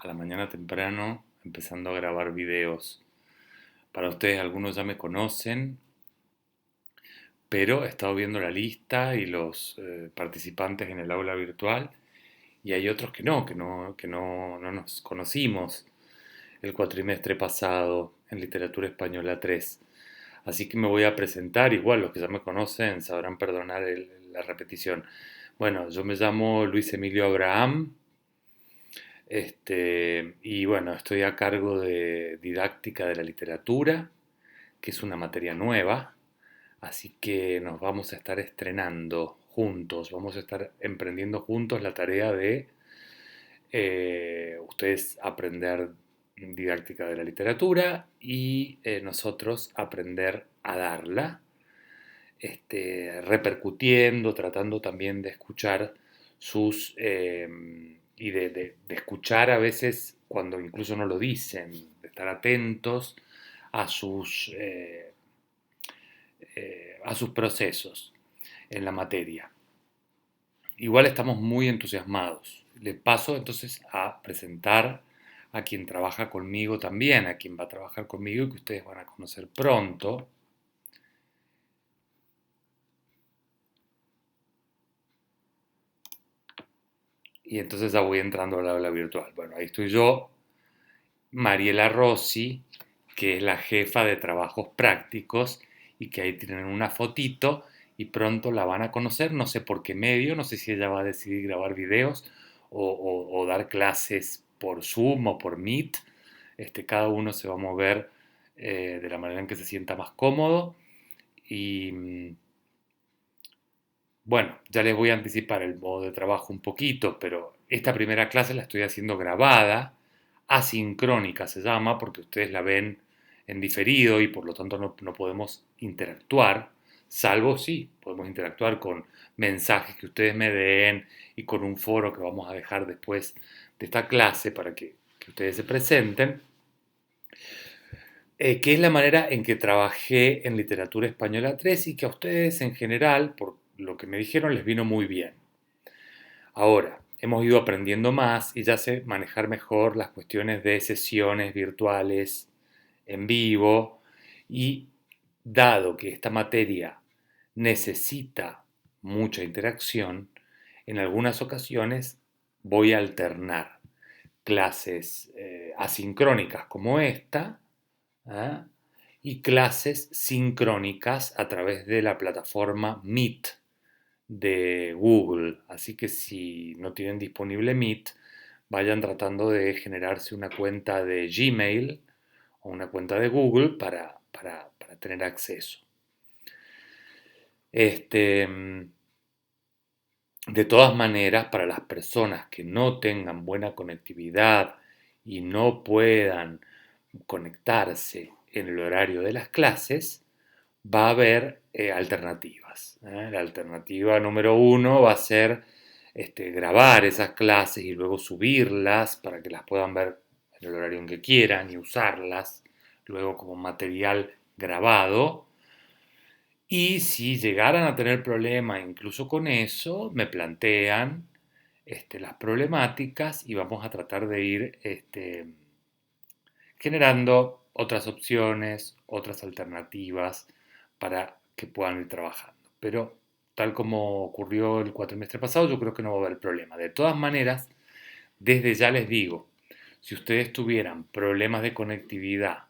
a la mañana temprano empezando a grabar videos. Para ustedes algunos ya me conocen, pero he estado viendo la lista y los participantes en el aula virtual y hay otros que no nos conocimos el cuatrimestre pasado en Literatura Española 3. Así que me voy a presentar, igual los que ya me conocen sabrán perdonar la repetición. Bueno, yo me llamo Luis Emilio Abraham, y bueno, estoy a cargo de didáctica de la literatura, que es una materia nueva, así que nos vamos a estar estrenando juntos, vamos a estar emprendiendo juntos la tarea de ustedes aprender didáctica de la literatura y nosotros aprender a darla, repercutiendo, tratando también de escuchar sus y de escuchar a veces cuando incluso no lo dicen, de estar atentos a a sus procesos en la materia. Igual estamos muy entusiasmados. Le paso entonces a presentar a quien trabaja conmigo también, a quien va a trabajar conmigo y que ustedes van a conocer pronto. Y entonces ya voy entrando al aula virtual. Bueno, ahí estoy yo, Mariela Rossi, que es la jefa de trabajos prácticos y que ahí tienen una fotito y pronto la van a conocer, no sé por qué medio, no sé si ella va a decidir grabar videos o dar clases por Zoom o por Meet. Cada uno se va a mover de la manera en que se sienta más cómodo y bueno, ya les voy a anticipar el modo de trabajo un poquito, pero esta primera clase la estoy haciendo grabada, asincrónica se llama, porque ustedes la ven en diferido y por lo tanto no podemos interactuar, salvo sí, podemos interactuar con mensajes que ustedes me den y con un foro que vamos a dejar después de esta clase para que ustedes se presenten, que es la manera en que trabajé en Literatura Española 3 y que a ustedes en general, por lo que me dijeron, les vino muy bien. Ahora, hemos ido aprendiendo más y ya sé manejar mejor las cuestiones de sesiones virtuales en vivo y dado que esta materia necesita mucha interacción, en algunas ocasiones voy a alternar clases asincrónicas como esta, ¿ah? Y clases sincrónicas a través de la plataforma Meet de Google. Así que si no tienen disponible Meet, vayan tratando de generarse una cuenta de Gmail o una cuenta de Google para tener acceso. Este, de todas maneras, para las personas que no tengan buena conectividad y no puedan conectarse en el horario de las clases, va a haber alternativas. La alternativa número uno va a ser grabar esas clases y luego subirlas para que las puedan ver en el horario en que quieran y usarlas luego como material grabado. Y si llegaran a tener problemas incluso con eso, me plantean las problemáticas y vamos a tratar de ir generando otras opciones, otras alternativas para que puedan ir trabajando. Pero tal como ocurrió el cuatrimestre pasado, yo creo que no va a haber problema. De todas maneras, desde ya les digo, si ustedes tuvieran problemas de conectividad,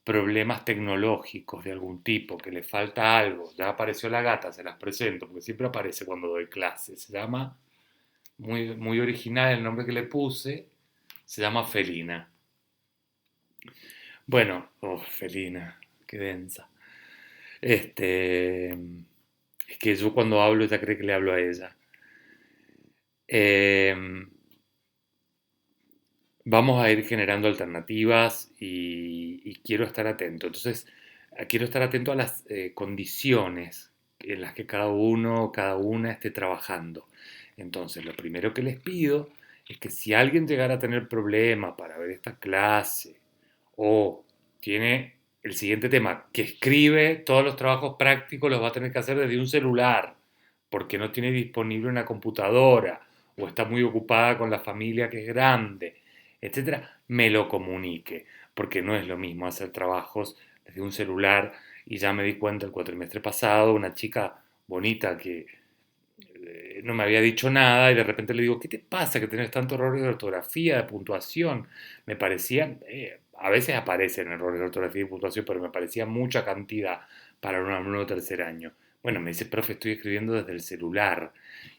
problemas tecnológicos de algún tipo, que les falta algo, ya apareció la gata, se las presento, porque siempre aparece cuando doy clases, se llama, muy original el nombre que le puse, se llama Felina. Bueno, oh, Felina, qué densa. Es que yo cuando hablo ella cree que le hablo a ella. Em, Vamos a ir generando alternativas y quiero estar atento. Entonces, quiero estar atento a las condiciones en las que cada uno o cada una esté trabajando. Entonces, lo primero que les pido es que si alguien llegara a tener problema para ver esta clase o tiene el siguiente tema, que escribe todos los trabajos prácticos los va a tener que hacer desde un celular porque no tiene disponible una computadora o está muy ocupada con la familia que es grande, etcétera, me lo comunique, porque no es lo mismo hacer trabajos desde un celular y ya me di cuenta el cuatrimestre pasado, una chica bonita que no me había dicho nada y de repente le digo, ¿qué te pasa que tenés tanto errores de ortografía, de puntuación? Me parecían, a veces aparecen errores de ortografía y puntuación, pero me parecía mucha cantidad para un alumno de tercer año. Bueno, me dice, profe, estoy escribiendo desde el celular.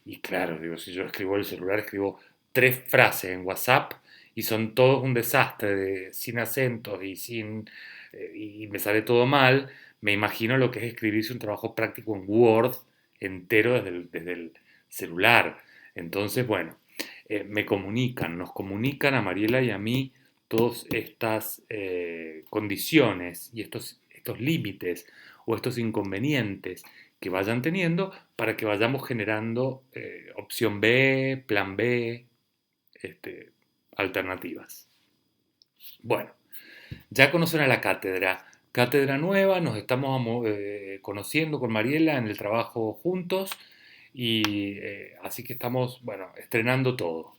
Y claro, digo, si yo escribo el celular, escribo 3 frases en WhatsApp y son todos un desastre, sin acentos y y me sale todo mal. Me imagino lo que es escribirse un trabajo práctico en Word entero desde el celular. Entonces, bueno, nos comunican a Mariela y a mí todas estas condiciones y estos límites o estos inconvenientes que vayan teniendo para que vayamos generando opción B, plan B, este, alternativas. Bueno, ya conocen a la cátedra. Cátedra nueva, nos estamos conociendo con Mariela en el trabajo juntos y así que estamos, bueno, estrenando todo.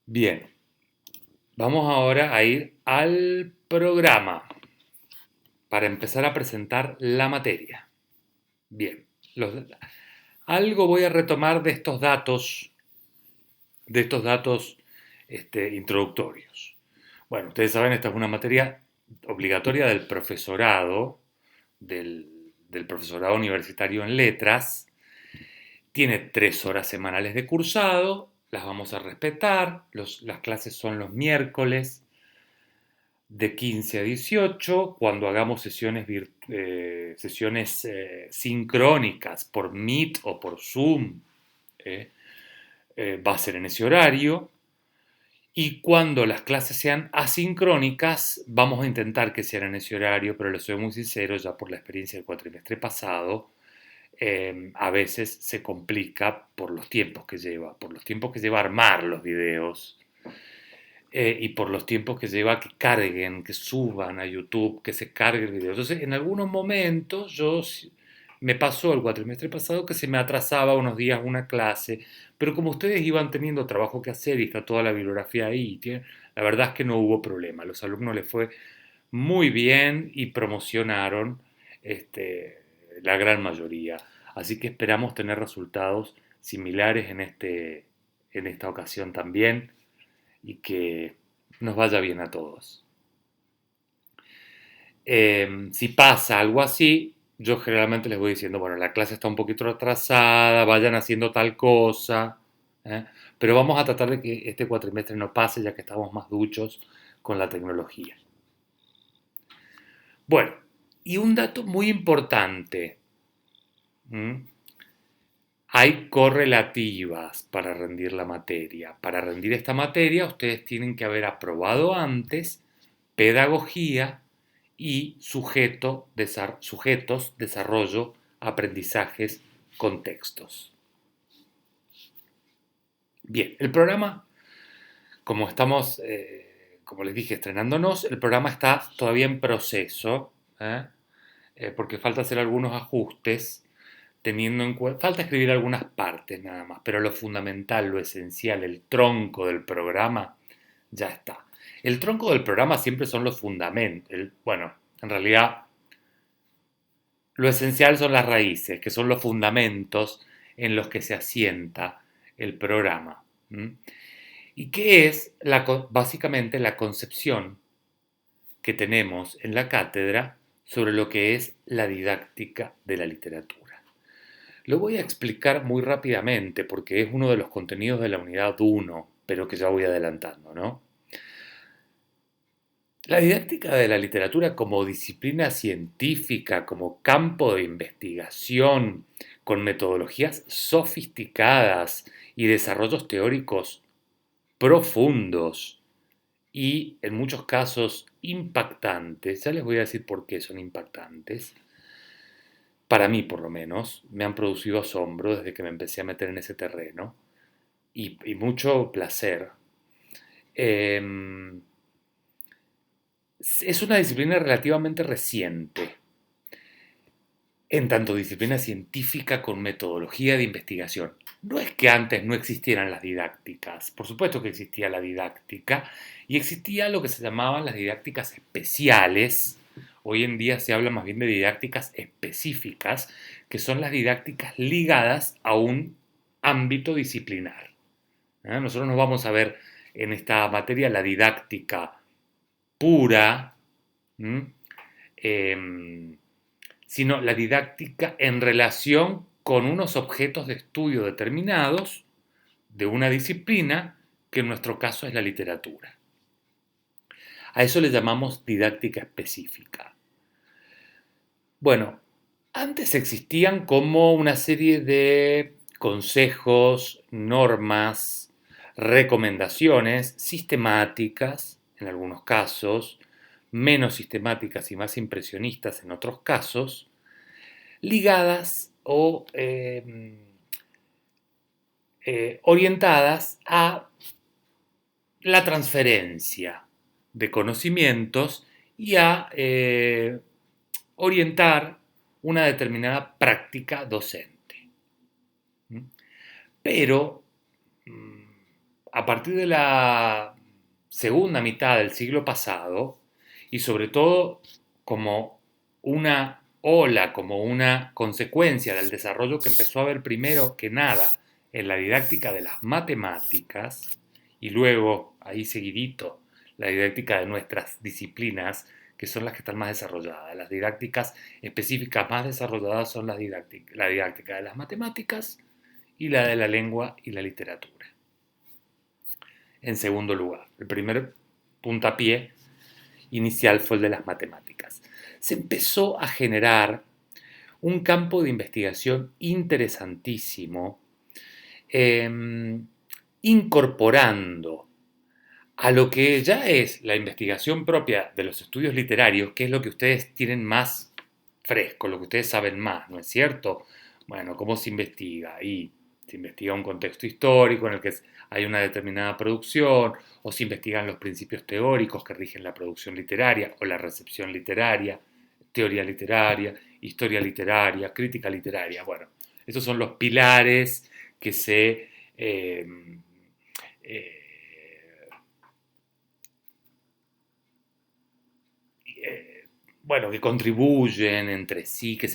Bien, vamos ahora a ir al programa para empezar a presentar la materia. Bien, algo voy a retomar de estos datos introductorios. Bueno, ustedes saben, esta es una materia obligatoria del profesorado, del profesorado universitario en letras. Tiene 3 horas semanales de cursado, las vamos a respetar, las clases son los miércoles de 15 a 18, cuando hagamos sesiones sincrónicas por Meet o por Zoom, eh, va a ser en ese horario. Y cuando las clases sean asincrónicas, vamos a intentar que sean en ese horario, pero les soy muy sincero, ya por la experiencia del cuatrimestre pasado, a veces se complica por los tiempos que lleva armar los videos y por los tiempos que lleva que carguen, que suban a YouTube, que se cargue el video. Entonces, en algunos momentos me pasó el cuatrimestre pasado que se me atrasaba unos días una clase, pero como ustedes iban teniendo trabajo que hacer y está toda la bibliografía ahí, la verdad es que no hubo problema. A los alumnos les fue muy bien y promocionaron la gran mayoría. Así que esperamos tener resultados similares en esta ocasión también y que nos vaya bien a todos. Si pasa algo así, yo generalmente les voy diciendo, bueno, la clase está un poquito atrasada, vayan haciendo tal cosa, ¿eh? Pero vamos a tratar de que este cuatrimestre no pase ya que estamos más duchos con la tecnología. Bueno, y un dato muy importante. Hay correlativas para rendir la materia. Para rendir esta materia, ustedes tienen que haber aprobado antes pedagogía y sujetos, desarrollo, aprendizajes, contextos. Bien, el programa, como estamos, como les dije, estrenándonos, el programa está todavía en proceso, porque falta hacer algunos ajustes, teniendo en cuenta, falta escribir algunas partes nada más, pero lo fundamental, lo esencial, el tronco del programa, ya está. El tronco del programa siempre son los fundamentos. Bueno, en realidad lo esencial son las raíces, que son los fundamentos en los que se asienta el programa. ¿Y qué es básicamente la concepción que tenemos en la cátedra sobre lo que es la didáctica de la literatura? Lo voy a explicar muy rápidamente porque es uno de los contenidos de la unidad 1, pero que ya voy adelantando, ¿no? La didáctica de la literatura como disciplina científica, como campo de investigación, con metodologías sofisticadas y desarrollos teóricos profundos y en muchos casos impactantes, ya les voy a decir por qué son impactantes, para mí por lo menos, me han producido asombro desde que me empecé a meter en ese terreno y mucho placer. Es una disciplina relativamente reciente, en tanto disciplina científica con metodología de investigación. No es que antes no existieran las didácticas, por supuesto que existía la didáctica y existía lo que se llamaban las didácticas especiales. Hoy en día se habla más bien de didácticas específicas, que son las didácticas ligadas a un ámbito disciplinar. Nosotros nos vamos a ver en esta materia la didáctica pura, ¿m? Em, sino la didáctica en relación con unos objetos de estudio determinados de una disciplina, que en nuestro caso es la literatura. A eso le llamamos didáctica específica. Bueno, antes existían como una serie de consejos, normas, recomendaciones sistemáticas, en algunos casos, menos sistemáticas y más impresionistas en otros casos, ligadas o orientadas a la transferencia de conocimientos y a orientar una determinada práctica docente. Pero a partir de la segunda mitad del siglo pasado, y sobre todo como una ola, como una consecuencia del desarrollo que empezó a haber primero que nada en la didáctica de las matemáticas, y luego, ahí seguidito, la didáctica de nuestras disciplinas, que son las que están más desarrolladas. Las didácticas específicas más desarrolladas son la didáctica de las matemáticas y la de la lengua y la literatura. En segundo lugar, el primer puntapié inicial fue el de las matemáticas. Se empezó a generar un campo de investigación interesantísimo, incorporando a lo que ya es la investigación propia de los estudios literarios, que es lo que ustedes tienen más fresco, lo que ustedes saben más, ¿no es cierto? Bueno, ¿cómo se investiga? Y se investiga un contexto histórico en el que hay una determinada producción, o se investigan los principios teóricos que rigen la producción literaria o la recepción literaria, teoría literaria, historia literaria, crítica literaria. Bueno, esos son los pilares que se bueno, que contribuyen entre sí, que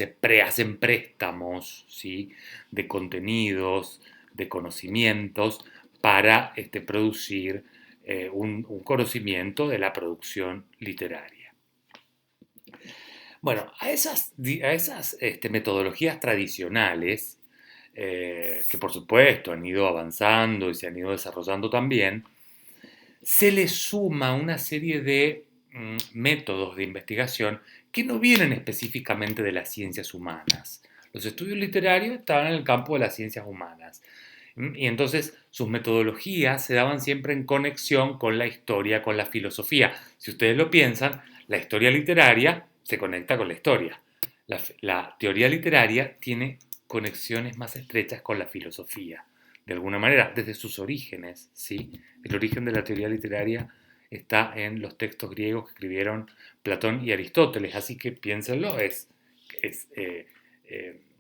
hacen préstamos, ¿sí?, de contenidos, de conocimientos, para producir un conocimiento de la producción literaria. Bueno, a esas metodologías tradicionales, que por supuesto han ido avanzando y se han ido desarrollando también, se le suma una serie de métodos de investigación que no vienen específicamente de las ciencias humanas. Los estudios literarios estaban en el campo de las ciencias humanas. Y entonces sus metodologías se daban siempre en conexión con la historia, con la filosofía. Si ustedes lo piensan, la historia literaria se conecta con la historia. La teoría literaria tiene conexiones más estrechas con la filosofía, de alguna manera, desde sus orígenes, ¿sí? El origen de la teoría literaria está en los textos griegos que escribieron Platón y Aristóteles, así que piénsenlo, es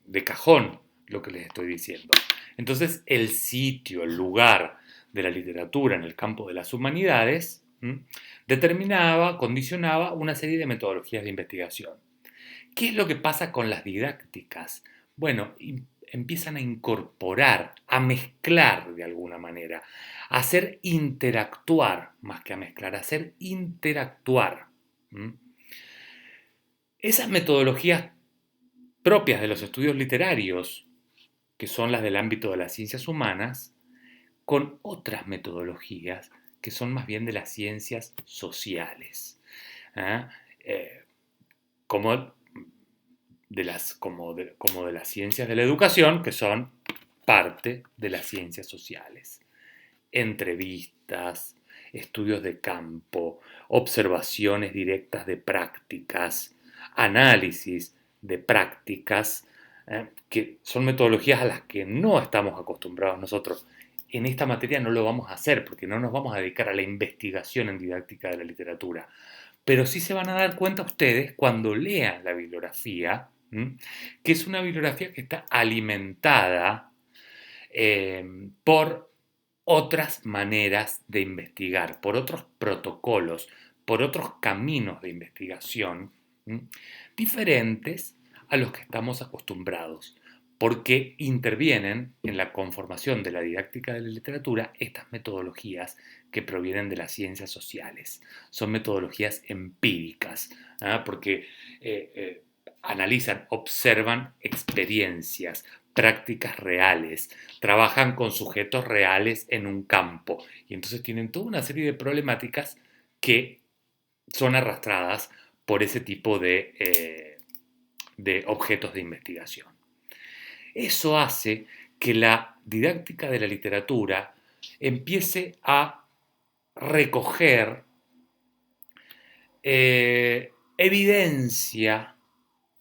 de cajón lo que les estoy diciendo. Entonces, el sitio, el lugar de la literatura en el campo de las humanidades determinaba, condicionaba una serie de metodologías de investigación. ¿Qué es lo que pasa con las didácticas? Bueno, empiezan a incorporar, a mezclar de alguna manera, a hacer interactuar, más que a mezclar, a hacer interactuar. Esas metodologías propias de los estudios literarios, que son las del ámbito de las ciencias humanas, con otras metodologías que son más bien de las ciencias sociales, como de las ciencias de la educación, que son parte de las ciencias sociales. Entrevistas, estudios de campo, observaciones directas de prácticas, análisis de prácticas, que son metodologías a las que no estamos acostumbrados nosotros. En esta materia no lo vamos a hacer porque no nos vamos a dedicar a la investigación en didáctica de la literatura. Pero sí se van a dar cuenta ustedes cuando lean la bibliografía, que es una bibliografía que está alimentada por otras maneras de investigar, por otros protocolos, por otros caminos de investigación, ¿m? Diferentes a los que estamos acostumbrados, porque intervienen en la conformación de la didáctica de la literatura estas metodologías que provienen de las ciencias sociales. Son metodologías empíricas, ¿ah? Porque analizan, observan experiencias, prácticas reales, trabajan con sujetos reales en un campo y entonces tienen toda una serie de problemáticas que son arrastradas por ese tipo de objetos de investigación. Eso hace que la didáctica de la literatura empiece a recoger evidencia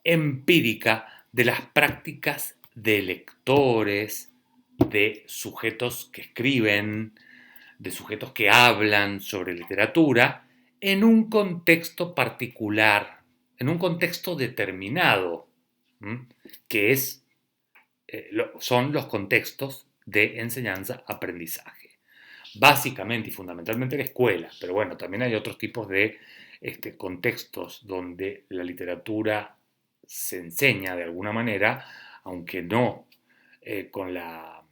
empírica de las prácticas de lectores, de sujetos que escriben, de sujetos que hablan sobre literatura, en un contexto particular, en un contexto determinado, que son los contextos de enseñanza-aprendizaje. Básicamente y fundamentalmente la escuela, pero bueno, también hay otros tipos de contextos donde la literatura se enseña de alguna manera, aunque no con las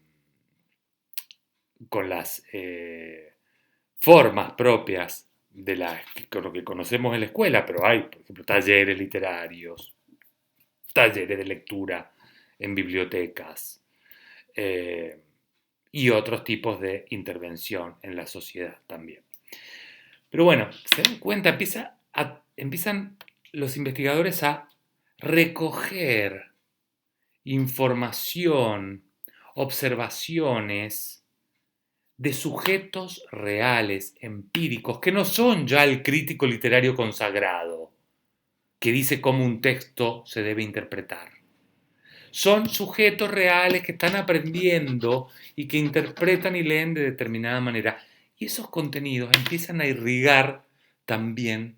formas propias de lo que conocemos en la escuela, pero hay, por ejemplo, talleres literarios, talleres de lectura en bibliotecas y otros tipos de intervención en la sociedad también. Pero bueno, se dan cuenta, empiezan los investigadores a recoger información, observaciones de sujetos reales, empíricos, que no son ya el crítico literario consagrado, que dice cómo un texto se debe interpretar. Son sujetos reales que están aprendiendo y que interpretan y leen de determinada manera. Y esos contenidos empiezan a irrigar también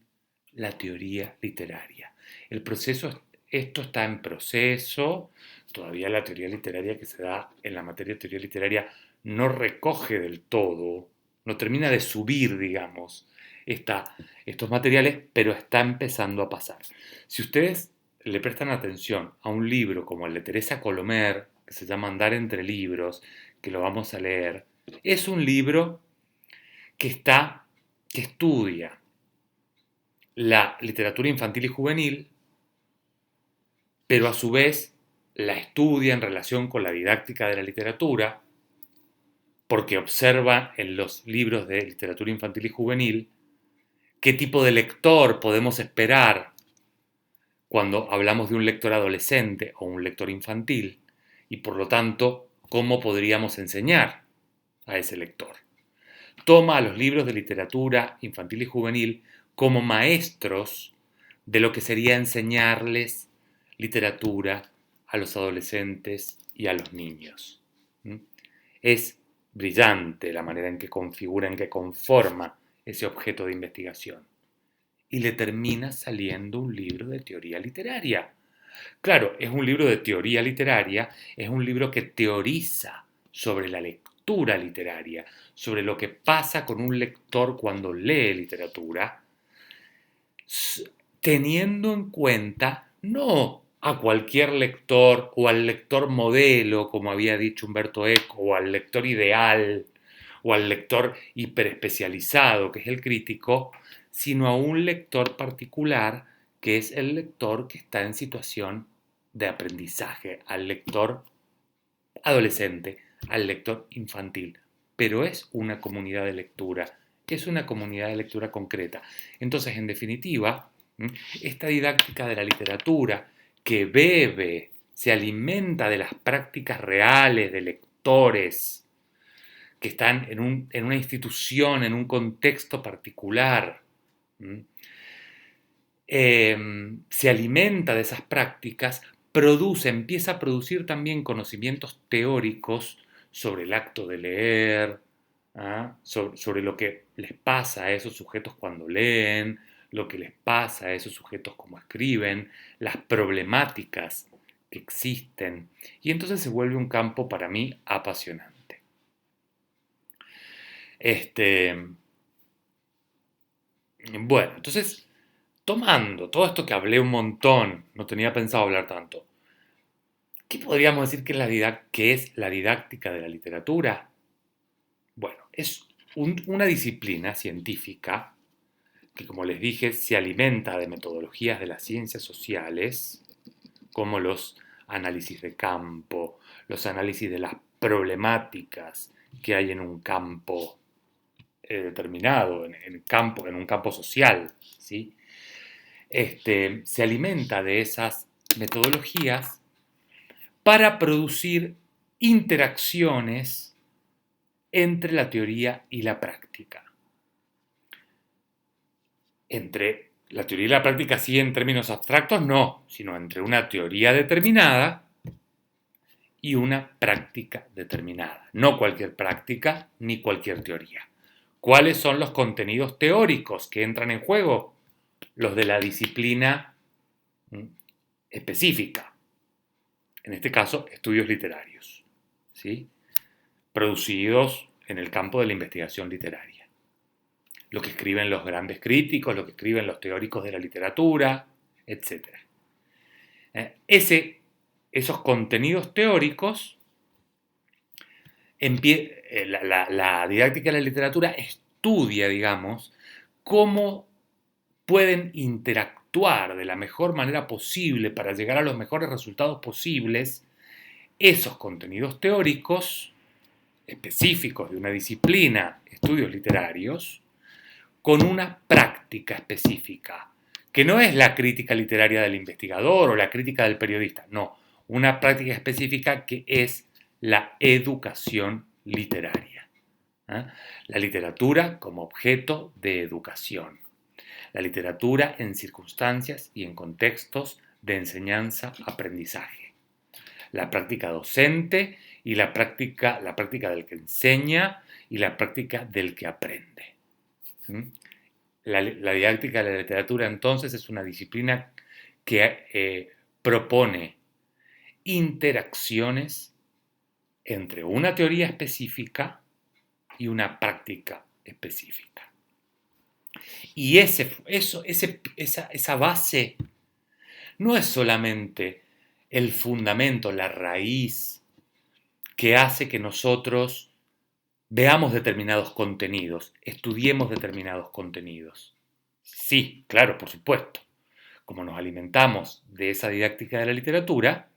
la teoría literaria. Esto está en proceso. Todavía la teoría literaria que se da en la materia de teoría literaria no recoge del todo, no termina de subir, digamos, estos materiales, pero está empezando a pasar. Si ustedes le prestan atención a un libro como el de Teresa Colomer, que se llama Andar entre libros, que lo vamos a leer, es un libro que estudia la literatura infantil y juvenil, pero a su vez la estudia en relación con la didáctica de la literatura, porque observa en los libros de literatura infantil y juvenil qué tipo de lector podemos esperar cuando hablamos de un lector adolescente o un lector infantil, y por lo tanto, cómo podríamos enseñar a ese lector. Toma a los libros de literatura infantil y juvenil como maestros de lo que sería enseñarles literatura a los adolescentes y a los niños. Es brillante la manera en que configura, en que conforma ese objeto de investigación. Y le termina saliendo un libro de teoría literaria. Claro, es un libro de teoría literaria, es un libro que teoriza sobre la lectura literaria, sobre lo que pasa con un lector cuando lee literatura, teniendo en cuenta no a cualquier lector o al lector modelo, como había dicho Humberto Eco, o al lector ideal, o al lector hiperespecializado, que es el crítico, sino a un lector particular, que es el lector que está en situación de aprendizaje, al lector adolescente, al lector infantil. Pero es una comunidad de lectura, es una comunidad de lectura concreta. Entonces, en definitiva, esta didáctica de la literatura que bebe, se alimenta de las prácticas reales de lectores que están en una institución, en un contexto particular, se alimenta de esas prácticas, empieza a producir también conocimientos teóricos sobre el acto de leer, sobre lo que les pasa a esos sujetos cuando leen, lo que les pasa a esos sujetos como escriben, las problemáticas que existen, y entonces se vuelve un campo para mí apasionante. Bueno, entonces, tomando todo esto que hablé un montón, no tenía pensado hablar tanto, ¿qué podríamos decir que es la didáctica de la literatura? Bueno, es una disciplina científica que, como les dije, se alimenta de metodologías de las ciencias sociales, como los análisis de campo, los análisis de las problemáticas que hay en un campo determinado, en un campo social, ¿sí? Se alimenta de esas metodologías para producir interacciones entre la teoría y la práctica. Entre la teoría y la práctica sí en términos abstractos, no, sino entre una teoría determinada y una práctica determinada. No cualquier práctica ni cualquier teoría. ¿Cuáles son los contenidos teóricos que entran en juego? Los de la disciplina específica. En este caso, estudios literarios, ¿sí? Producidos en el campo de la investigación literaria. Lo que escriben los grandes críticos, lo que escriben los teóricos de la literatura, etc. Esos contenidos teóricos, la didáctica de la literatura estudia, digamos, cómo pueden interactuar de la mejor manera posible para llegar a los mejores resultados posibles esos contenidos teóricos específicos de una disciplina, estudios literarios, con una práctica específica, que no es la crítica literaria del investigador o la crítica del periodista, no, una práctica específica que es la educación literaria. La literatura como objeto de educación. La literatura en circunstancias y en contextos de enseñanza-aprendizaje. La práctica docente y la práctica del que enseña y la práctica del que aprende. La didáctica de la literatura entonces es una disciplina que propone interacciones entre una teoría específica y una práctica específica. Y esa base no es solamente el fundamento, la raíz que hace que nosotros veamos determinados contenidos, estudiemos determinados contenidos. Sí, claro, por supuesto. Como nos alimentamos de esa didáctica de la literatura,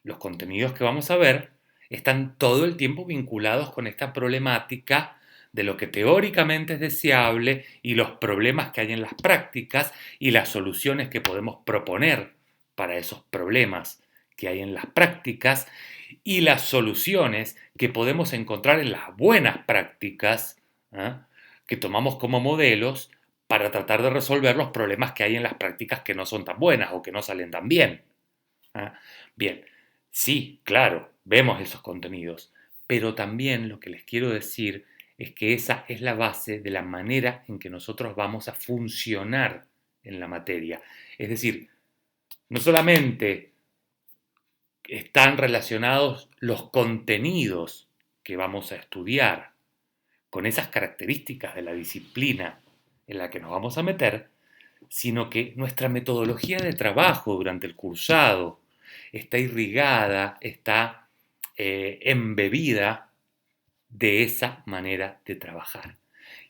los contenidos que vamos a ver están todo el tiempo vinculados con esta problemática de lo que teóricamente es deseable y los problemas que hay en las prácticas y las soluciones que podemos proponer para esos problemas que hay en las prácticas y las soluciones que podemos encontrar en las buenas prácticas, que tomamos como modelos para tratar de resolver los problemas que hay en las prácticas que no son tan buenas o que no salen tan bien. Bien, sí, claro, vemos esos contenidos, pero también lo que les quiero decir es que esa es la base de la manera en que nosotros vamos a funcionar en la materia. Es decir, no solamente están relacionados los contenidos que vamos a estudiar con esas características de la disciplina en la que nos vamos a meter, sino que nuestra metodología de trabajo durante el cursado está irrigada, está embebida de esa manera de trabajar.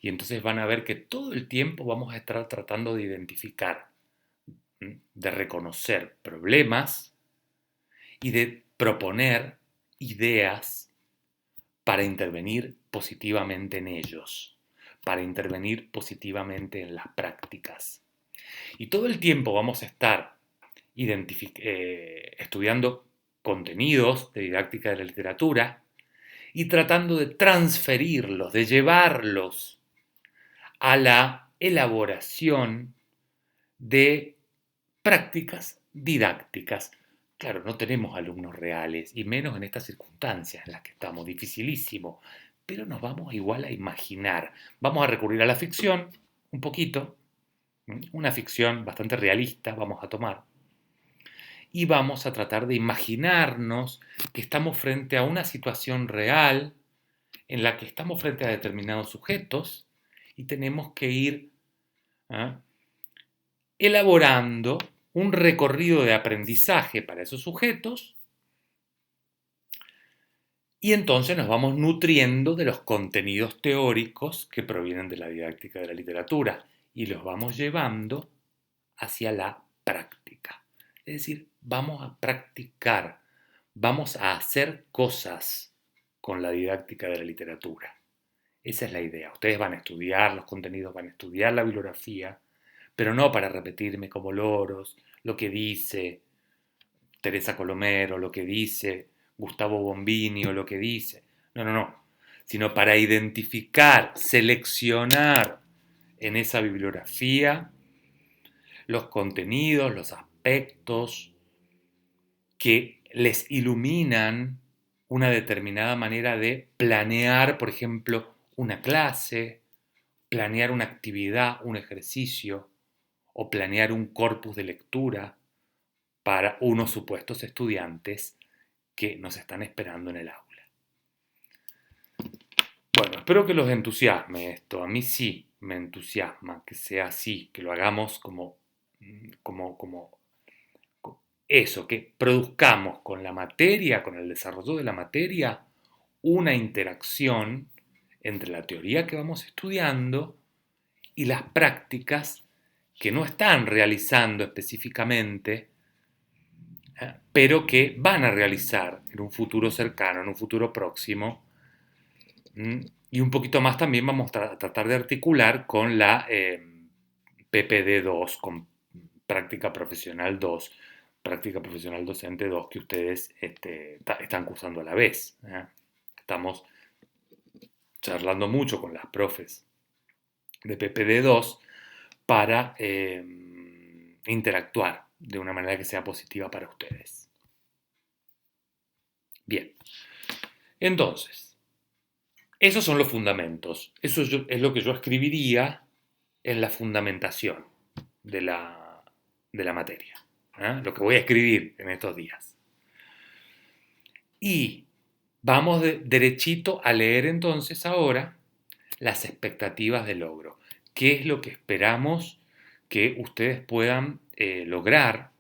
Y entonces van a ver que todo el tiempo vamos a estar tratando de identificar, de reconocer problemas y de proponer ideas para intervenir positivamente en ellos, para intervenir positivamente en las prácticas. Y todo el tiempo vamos a estar estudiando contenidos de didáctica de la literatura y tratando de transferirlos, de llevarlos a la elaboración de prácticas didácticas. Claro, no tenemos alumnos reales, y menos en estas circunstancias en las que estamos, dificilísimo, pero nos vamos igual a imaginar. Vamos a recurrir a la ficción, un poquito, una ficción bastante realista vamos a tomar, y vamos a tratar de imaginarnos que estamos frente a una situación real en la que estamos frente a determinados sujetos y tenemos que ir ¿ah? elaborando un recorrido de aprendizaje para esos sujetos y entonces nos vamos nutriendo de los contenidos teóricos que provienen de la didáctica de la literatura y los vamos llevando hacia la práctica. Es decir, vamos a practicar, vamos a hacer cosas con la didáctica de la literatura. Esa es la idea. Ustedes van a estudiar los contenidos, van a estudiar la bibliografía, pero no para repetirme como loros lo que dice Teresa Colomero, lo que dice Gustavo Bombini o lo que dice. No, no, no. Sino para identificar, seleccionar en esa bibliografía los contenidos, los aspectos que les iluminan una determinada manera de planear, por ejemplo, una clase, planear una actividad, un ejercicio, o planear un corpus de lectura para unos supuestos estudiantes que nos están esperando en el aula. Bueno, espero que los entusiasme esto. A mí sí me entusiasma que sea así, que lo hagamos como eso, que produzcamos con la materia, con el desarrollo de la materia, una interacción entre la teoría que vamos estudiando y las prácticas que no están realizando específicamente, pero que van a realizar en un futuro cercano, en un futuro próximo. Y un poquito más también vamos a tratar de articular con la PPD 2, con Práctica Profesional 2, Práctica Profesional Docente 2, que ustedes están cursando a la vez. Estamos charlando mucho con las profes de PPD 2 para interactuar de una manera que sea positiva para ustedes. Bien, entonces, esos son los fundamentos. Eso es lo que yo escribiría en la fundamentación de la materia. Lo que voy a escribir en estos días. Y vamos derechito a leer entonces ahora las expectativas de logro. ¿Qué es lo que esperamos que ustedes puedan lograr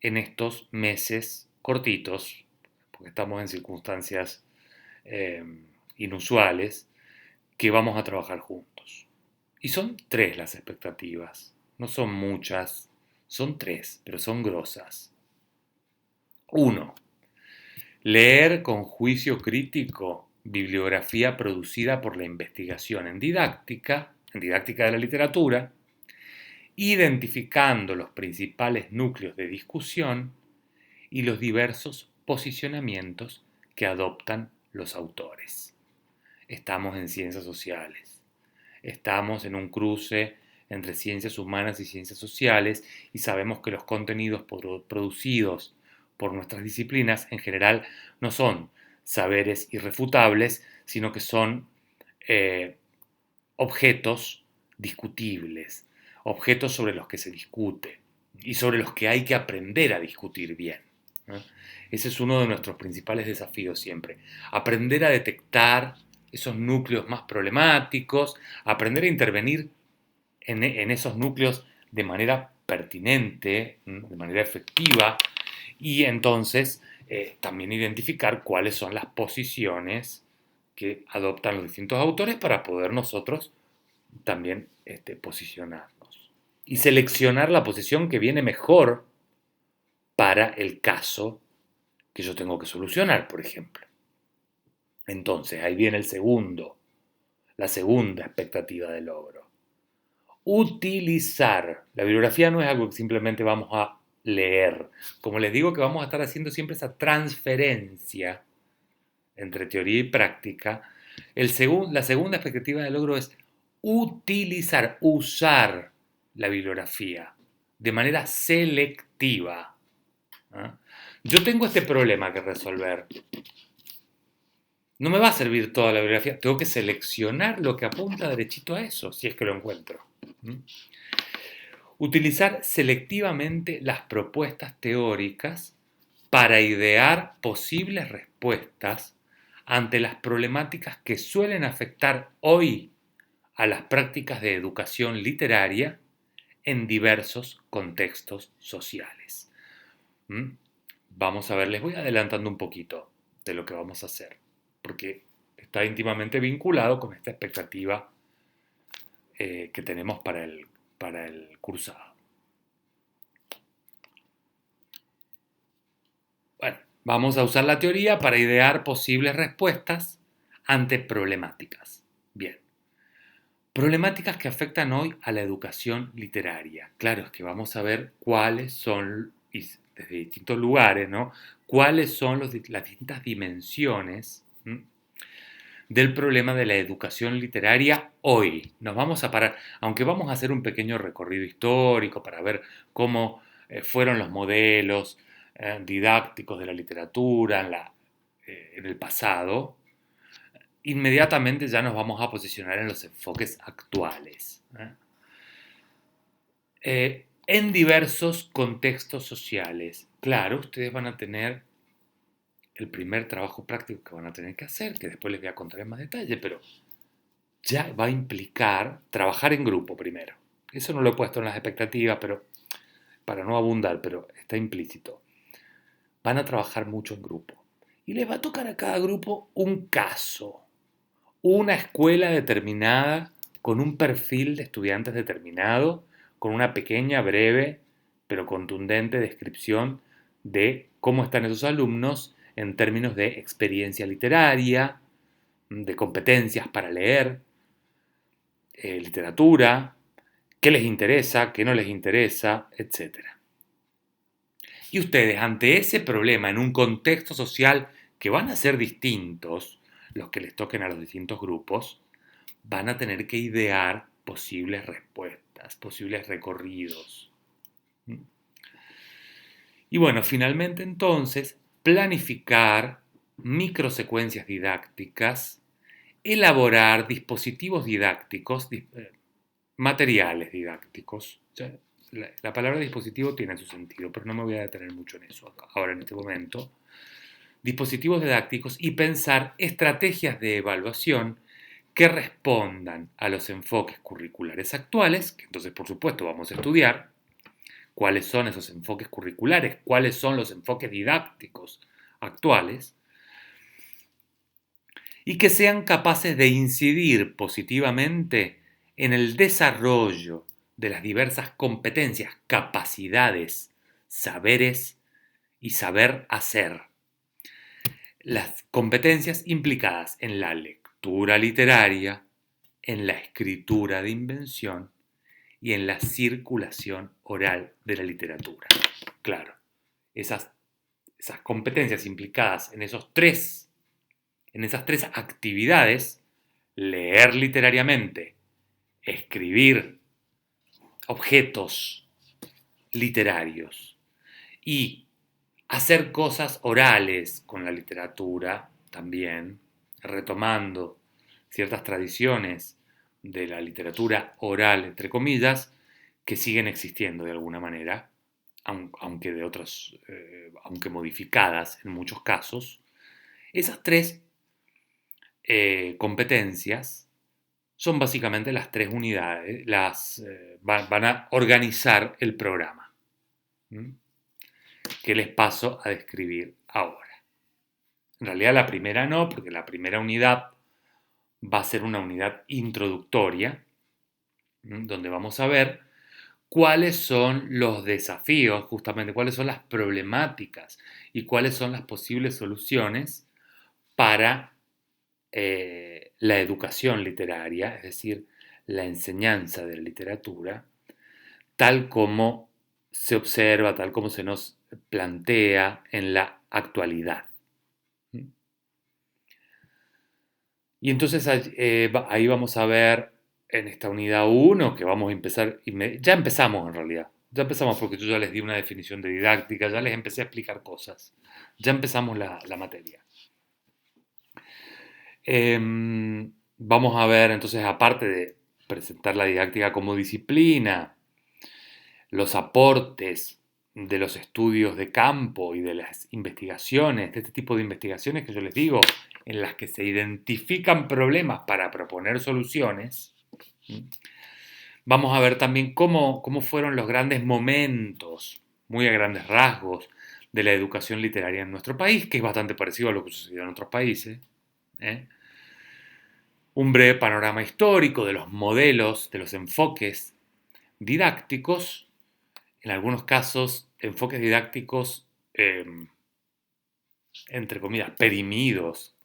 en estos meses cortitos? Porque estamos en circunstancias inusuales, que vamos a trabajar juntos. Y son 3 las expectativas, no son muchas, son 3, pero son grosas. 1. Leer con juicio crítico bibliografía producida por la investigación en didáctica de la literatura, identificando los principales núcleos de discusión y los diversos posicionamientos que adoptan los autores. Estamos en ciencias sociales, estamos en un cruce entre ciencias humanas y ciencias sociales y sabemos que los contenidos producidos por nuestras disciplinas en general no son saberes irrefutables, sino que son objetos discutibles, objetos sobre los que se discute y sobre los que hay que aprender a discutir bien. Ese es uno de nuestros principales desafíos siempre, aprender a detectar esos núcleos más problemáticos, aprender a intervenir en esos núcleos de manera pertinente, de manera efectiva, y entonces también identificar cuáles son las posiciones que adoptan los distintos autores para poder nosotros también posicionarnos. Y seleccionar la posición que viene mejor para el caso que yo tengo que solucionar, por ejemplo. Entonces, ahí viene la segunda expectativa de logro. Utilizar. La bibliografía no es algo que simplemente vamos a leer. Como les digo que vamos a estar haciendo siempre esa transferencia entre teoría y práctica. La segunda expectativa de logro es utilizar, usar la bibliografía de manera selectiva. Yo tengo este problema que resolver. No me va a servir toda la bibliografía, tengo que seleccionar lo que apunta derechito a eso, si es que lo encuentro. Utilizar selectivamente las propuestas teóricas para idear posibles respuestas ante las problemáticas que suelen afectar hoy a las prácticas de educación literaria en diversos contextos sociales. ¿Mm? Vamos a ver, les voy adelantando un poquito de lo que vamos a hacer, porque está íntimamente vinculado con esta expectativa que tenemos para el cursado. Bueno, vamos a usar la teoría para idear posibles respuestas ante problemáticas. Bien. Problemáticas que afectan hoy a la educación literaria. Claro, es que vamos a ver cuáles son, y desde distintos lugares, ¿no? Cuáles son las distintas dimensiones del problema de la educación literaria hoy. Nos vamos a parar, aunque vamos a hacer un pequeño recorrido histórico para ver cómo fueron los modelos didácticos de la literatura en el pasado. Inmediatamente ya nos vamos a posicionar en los enfoques actuales. En diversos contextos sociales. Claro, ustedes van a tener el primer trabajo práctico que van a tener que hacer, que después les voy a contar en más detalle, pero ya va a implicar trabajar en grupo primero. Eso no lo he puesto en las expectativas, pero para no abundar, pero está implícito. Van a trabajar mucho en grupo. Y les va a tocar a cada grupo un caso, una escuela determinada, con un perfil de estudiantes determinado, con una pequeña, breve, pero contundente descripción de cómo están esos alumnos en términos de experiencia literaria, de competencias para leer, literatura, qué les interesa, qué no les interesa, etc. Y ustedes, ante ese problema, en un contexto social que van a ser distintos, los que les toquen a los distintos grupos, van a tener que idear posibles respuestas, posibles recorridos. Y bueno, finalmente entonces, planificar microsecuencias didácticas, elaborar dispositivos didácticos, materiales didácticos. La palabra dispositivo tiene su sentido, pero no me voy a detener mucho en eso ahora en este momento. Dispositivos didácticos y pensar estrategias de evaluación que respondan a los enfoques curriculares actuales, que entonces por supuesto vamos a estudiar cuáles son esos enfoques curriculares, cuáles son los enfoques didácticos actuales, y que sean capaces de incidir positivamente en el desarrollo de las diversas competencias, capacidades, saberes y saber hacer. Las competencias implicadas en la lectura literaria, en la escritura de invención y en la circulación oral de la literatura. Claro, esas competencias implicadas en esas tres actividades, leer literariamente, escribir objetos literarios y hacer cosas orales con la literatura también, retomando ciertas tradiciones de la literatura oral, entre comillas, que siguen existiendo de alguna manera, aunque aunque modificadas en muchos casos. Esas tres competencias son básicamente las tres unidades, van a organizar el programa, que les paso a describir ahora. En realidad la primera no, porque la primera unidad va a ser una unidad introductoria, donde vamos a ver cuáles son los desafíos, justamente cuáles son las problemáticas y cuáles son las posibles soluciones para la educación literaria, es decir, la enseñanza de la literatura, tal como se observa, tal como se nos plantea en la actualidad. Y entonces ahí vamos a ver en esta unidad 1 que vamos a empezar, ya empezamos en realidad, ya empezamos porque yo ya les di una definición de didáctica, ya les empecé a explicar cosas, ya empezamos la materia. Vamos a ver entonces, aparte de presentar la didáctica como disciplina, los aportes de los estudios de campo y de las investigaciones, de este tipo de investigaciones que yo les digo, en las que se identifican problemas para proponer soluciones, vamos a ver también cómo fueron los grandes momentos, muy a grandes rasgos, de la educación literaria en nuestro país, que es bastante parecido a lo que sucedió en otros países. ¿eh? Un breve panorama histórico de los modelos, de los enfoques didácticos, en algunos casos enfoques didácticos, entre comillas, perimidos,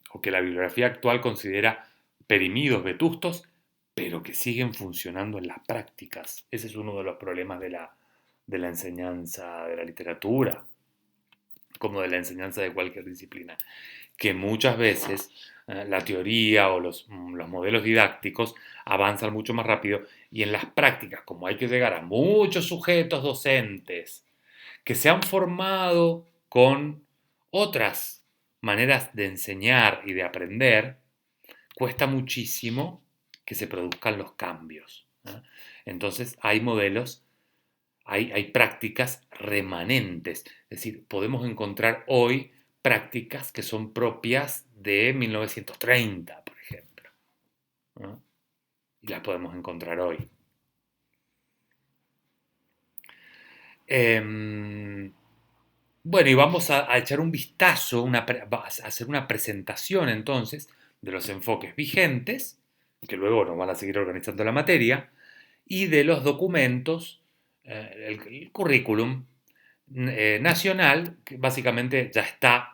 o que la bibliografía actual considera perimidos, vetustos, pero que siguen funcionando en las prácticas. Ese es uno de los problemas de la enseñanza de la literatura, como de la enseñanza de cualquier disciplina, que muchas veces la teoría o los modelos didácticos avanzan mucho más rápido y en las prácticas, como hay que llegar a muchos sujetos docentes que se han formado con otras maneras de enseñar y de aprender, cuesta muchísimo que se produzcan los cambios. Entonces hay modelos, hay prácticas remanentes, es decir, podemos encontrar hoy prácticas que son propias de 1930, por ejemplo, ¿no? Y las podemos encontrar hoy. Bueno, y vamos a echar un vistazo, a hacer una presentación entonces de los enfoques vigentes, que luego nos van a seguir organizando la materia, y de los documentos, el currículum nacional, que básicamente ya está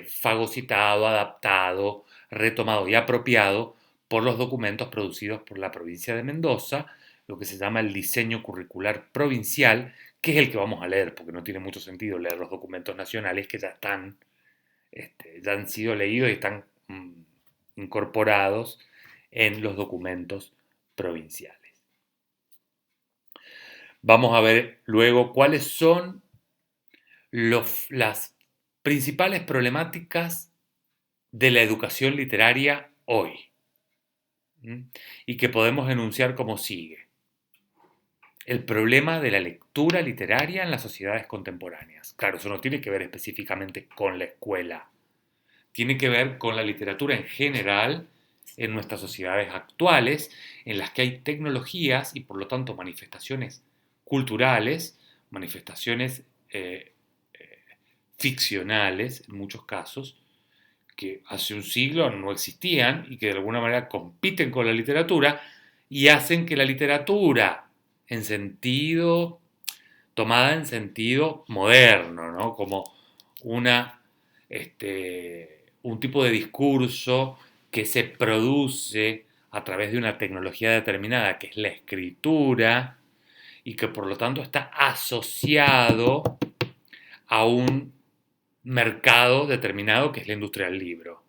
fagocitado, adaptado, retomado y apropiado por los documentos producidos por la provincia de Mendoza, lo que se llama el diseño curricular provincial, que es el que vamos a leer, porque no tiene mucho sentido leer los documentos nacionales que ya están, ya han sido leídos y están incorporados en los documentos provinciales. Vamos a ver luego cuáles son las principales problemáticas de la educación literaria hoy, y que podemos enunciar como sigue. El problema de la lectura literaria en las sociedades contemporáneas. Claro, eso no tiene que ver específicamente con la escuela, tiene que ver con la literatura en general en nuestras sociedades actuales, en las que hay tecnologías y por lo tanto manifestaciones culturales, manifestaciones ficcionales en muchos casos, que hace un siglo no existían y que de alguna manera compiten con la literatura y hacen que la literatura, tomada en sentido moderno, ¿no? Como un tipo de discurso que se produce a través de una tecnología determinada, que es la escritura, y que por lo tanto está asociado a un mercado determinado que es la industria del libro.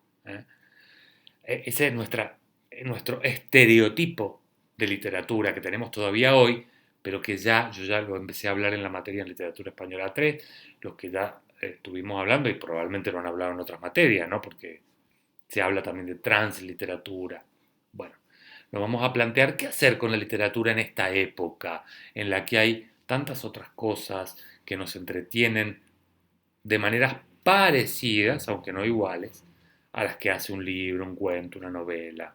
Ese es nuestro estereotipo de literatura que tenemos todavía hoy, pero que yo ya lo empecé a hablar en la materia en literatura española 3, los que ya estuvimos hablando y probablemente lo han hablado en otras materias, ¿no? Porque se habla también de transliteratura. Bueno, nos vamos a plantear qué hacer con la literatura en esta época, en la que hay tantas otras cosas que nos entretienen de maneras parecidas, aunque no iguales, a las que hace un libro, un cuento, una novela.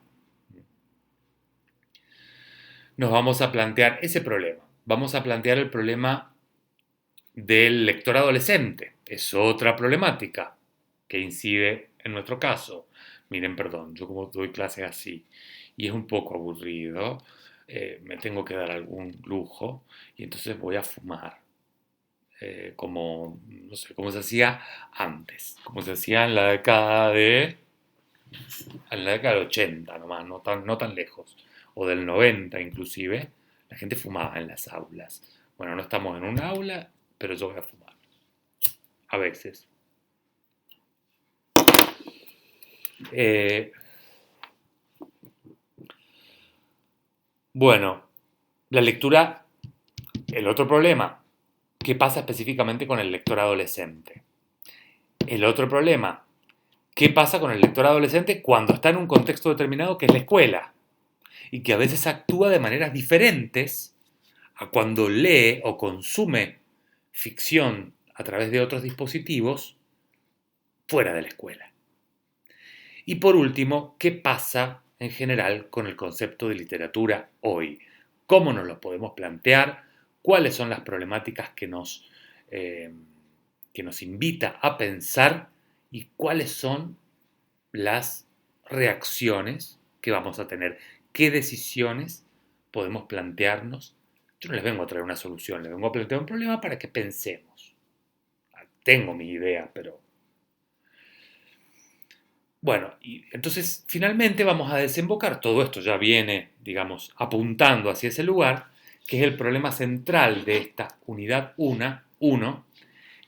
Nos vamos a plantear ese problema. Vamos a plantear el problema del lector adolescente. Es otra problemática que incide en nuestro caso. Miren, perdón, yo como doy clases así y es un poco aburrido, me tengo que dar algún lujo y entonces voy a fumar. Como, no sé, como se hacía antes, como se hacía en la década del 80 nomás, no tan lejos, o del 90 inclusive, la gente fumaba en las aulas. Bueno, no estamos en un aula, pero yo voy a fumar, a veces. Bueno, la lectura, el otro problema, ¿qué pasa específicamente con el lector adolescente? El otro problema, ¿qué pasa con el lector adolescente cuando está en un contexto determinado que es la escuela? Y que a veces actúa de maneras diferentes a cuando lee o consume ficción a través de otros dispositivos fuera de la escuela. Y por último, ¿qué pasa en general con el concepto de literatura hoy? ¿Cómo nos lo podemos plantear? ¿Cuáles son las problemáticas eh, que nos invita a pensar? ¿Y cuáles son las reacciones que vamos a tener? ¿Qué decisiones podemos plantearnos? Yo no les vengo a traer una solución, les vengo a plantear un problema para que pensemos. Tengo mi idea, pero bueno, y entonces finalmente vamos a desembocar, todo esto ya viene, digamos, apuntando hacia ese lugar, que es el problema central de esta unidad 1,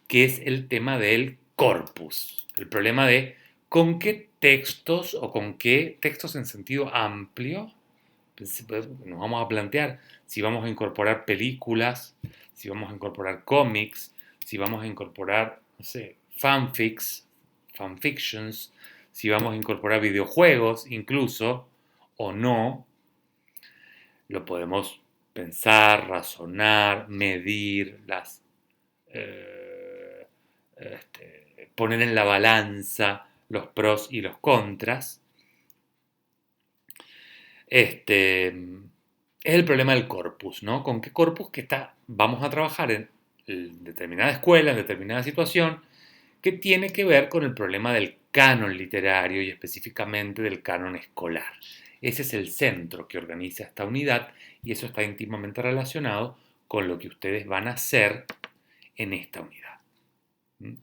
que es el tema del corpus, el problema de con qué textos o con qué textos en sentido amplio pues, nos vamos a plantear si vamos a incorporar películas, si vamos a incorporar cómics, si vamos a incorporar, no sé, fanfictions, si vamos a incorporar videojuegos incluso, o no, lo podemos pensar, razonar, medir, eh, poner en la balanza los pros y los contras. Es el problema del corpus, ¿no? ¿Con qué corpus vamos a trabajar en determinada escuela, en determinada situación, que tiene que ver con el problema del canon literario y específicamente del canon escolar? Ese es el centro que organiza esta unidad y eso está íntimamente relacionado con lo que ustedes van a hacer en esta unidad. ¿Mm?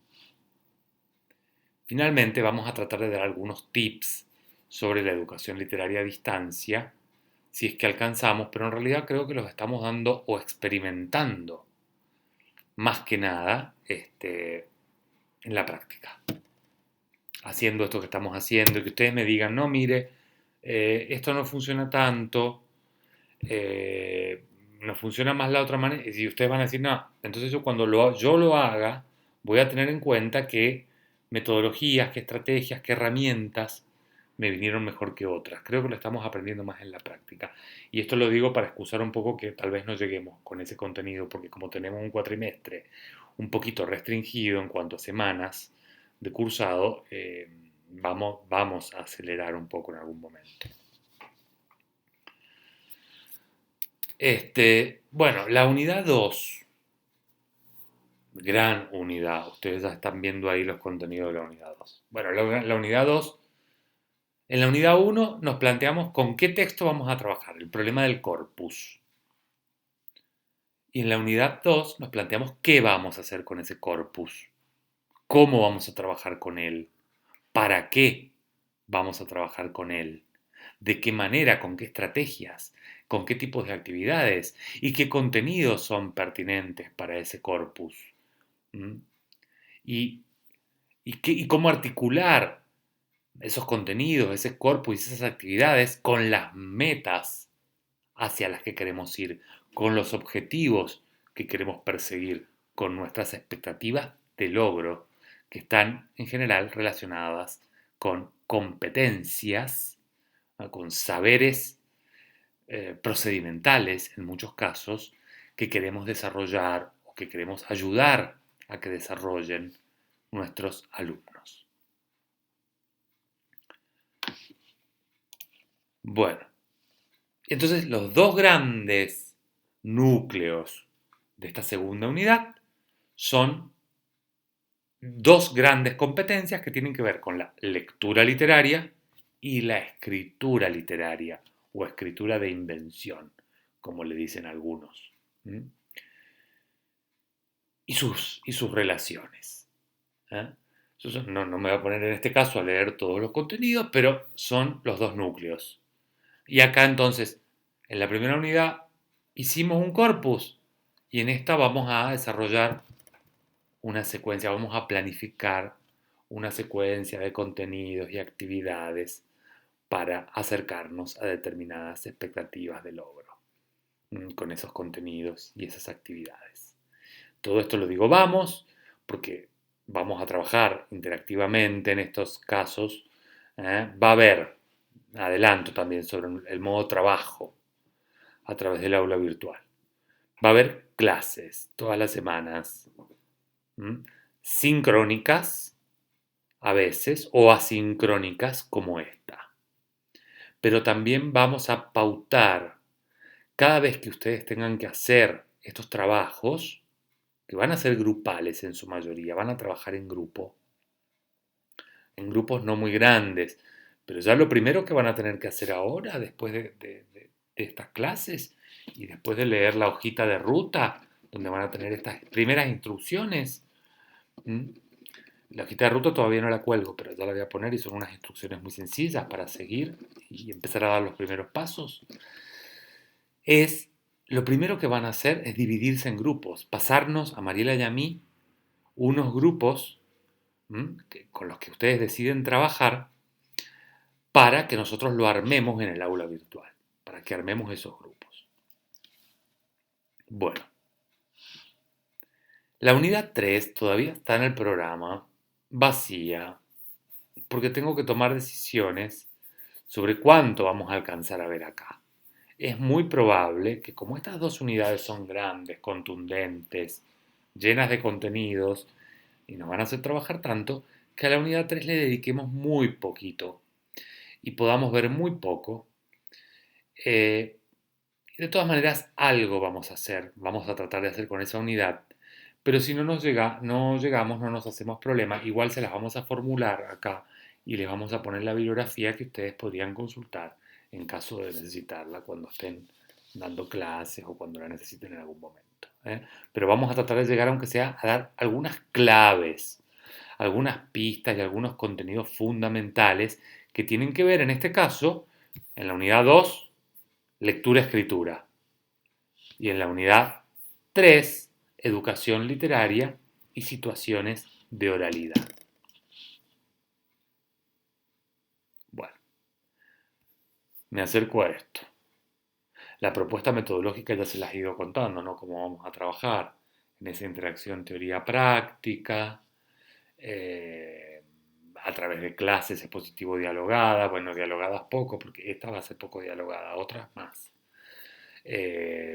Finalmente, vamos a tratar de dar algunos tips sobre la educación literaria a distancia, si es que alcanzamos, pero en realidad creo que los estamos dando o experimentando más que nada en la práctica. Haciendo esto que estamos haciendo y que ustedes me digan, no, mire, esto no funciona tanto, no funciona más la otra manera. Y ustedes van a decir, no, entonces yo lo haga, voy a tener en cuenta que metodologías, qué estrategias, qué herramientas me vinieron mejor que otras. Creo que lo estamos aprendiendo más en la práctica. Y esto lo digo para excusar un poco que tal vez no lleguemos con ese contenido, porque como tenemos un cuatrimestre un poquito restringido en cuanto a semanas de cursado, vamos a acelerar un poco en algún momento. Bueno, la unidad 2, gran unidad, ustedes ya están viendo ahí los contenidos de la unidad 2. Bueno, la unidad 2, en la unidad 1 nos planteamos con qué texto vamos a trabajar, el problema del corpus. Y en la unidad 2 nos planteamos qué vamos a hacer con ese corpus, cómo vamos a trabajar con él, para qué vamos a trabajar con él, de qué manera, con qué estrategias, con qué tipos de actividades y qué contenidos son pertinentes para ese corpus. ¿Mm? Y, y cómo articular esos contenidos, ese corpus y esas actividades con las metas hacia las que queremos ir, con los objetivos que queremos perseguir, con nuestras expectativas de logro, que están en general relacionadas con competencias, con saberes procedimentales en muchos casos que queremos desarrollar o que queremos ayudar a que desarrollen nuestros alumnos. Bueno, entonces los dos grandes núcleos de esta segunda unidad son dos grandes competencias que tienen que ver con la lectura literaria y la escritura literaria o escritura de invención, como le dicen algunos. ¿Mm? Y sus relaciones. ¿Eh? No me voy a poner en este caso a leer todos los contenidos, pero son los dos núcleos. Y acá entonces, en la primera unidad hicimos un corpus y en esta vamos a desarrollar una secuencia, vamos a planificar una secuencia de contenidos y actividades para acercarnos a determinadas expectativas de logro con esos contenidos y esas actividades. Todo esto lo digo vamos, porque vamos a trabajar interactivamente en estos casos. Va a haber adelanto también sobre el modo trabajo a través del aula virtual. Va a haber clases todas las semanas, sincrónicas a veces o asincrónicas como esta. Pero también vamos a pautar cada vez que ustedes tengan que hacer estos trabajos, que van a ser grupales en su mayoría, van a trabajar en grupos no muy grandes, pero ya lo primero que van a tener que hacer ahora, después de estas clases y después de leer la hojita de ruta, donde van a tener estas primeras instrucciones. La hojita de ruta todavía no la cuelgo, pero ya la voy a poner y son unas instrucciones muy sencillas para seguir y empezar a dar los primeros pasos. Lo primero que van a hacer es dividirse en grupos, pasarnos a Mariela y a mí unos grupos con los que ustedes deciden trabajar para que nosotros lo armemos en el aula virtual, para que armemos esos grupos. Bueno, la unidad 3 todavía está en el programa, vacía, porque tengo que tomar decisiones sobre cuánto vamos a alcanzar a ver acá. Es muy probable que como estas dos unidades son grandes, contundentes, llenas de contenidos y nos van a hacer trabajar tanto, que a la unidad 3 le dediquemos muy poquito y podamos ver muy poco. De todas maneras, algo vamos a hacer, vamos a tratar de hacer con esa unidad, pero si no llegamos, no nos hacemos problema, igual se las vamos a formular acá y les vamos a poner la bibliografía que ustedes podrían consultar en caso de necesitarla cuando estén dando clases o cuando la necesiten en algún momento. Pero vamos a tratar de llegar, aunque sea, a dar algunas claves, algunas pistas y algunos contenidos fundamentales que tienen que ver, en este caso, en la unidad 2, lectura-escritura, y en la unidad 3, educación literaria y situaciones de oralidad. Bueno, me acerco a esto. La propuesta metodológica ya se las he ido contando, ¿no? Cómo vamos a trabajar en esa interacción teoría-práctica, a través de clases expositivo-dialogadas, bueno, dialogadas poco, porque esta va a ser poco dialogada, otras más.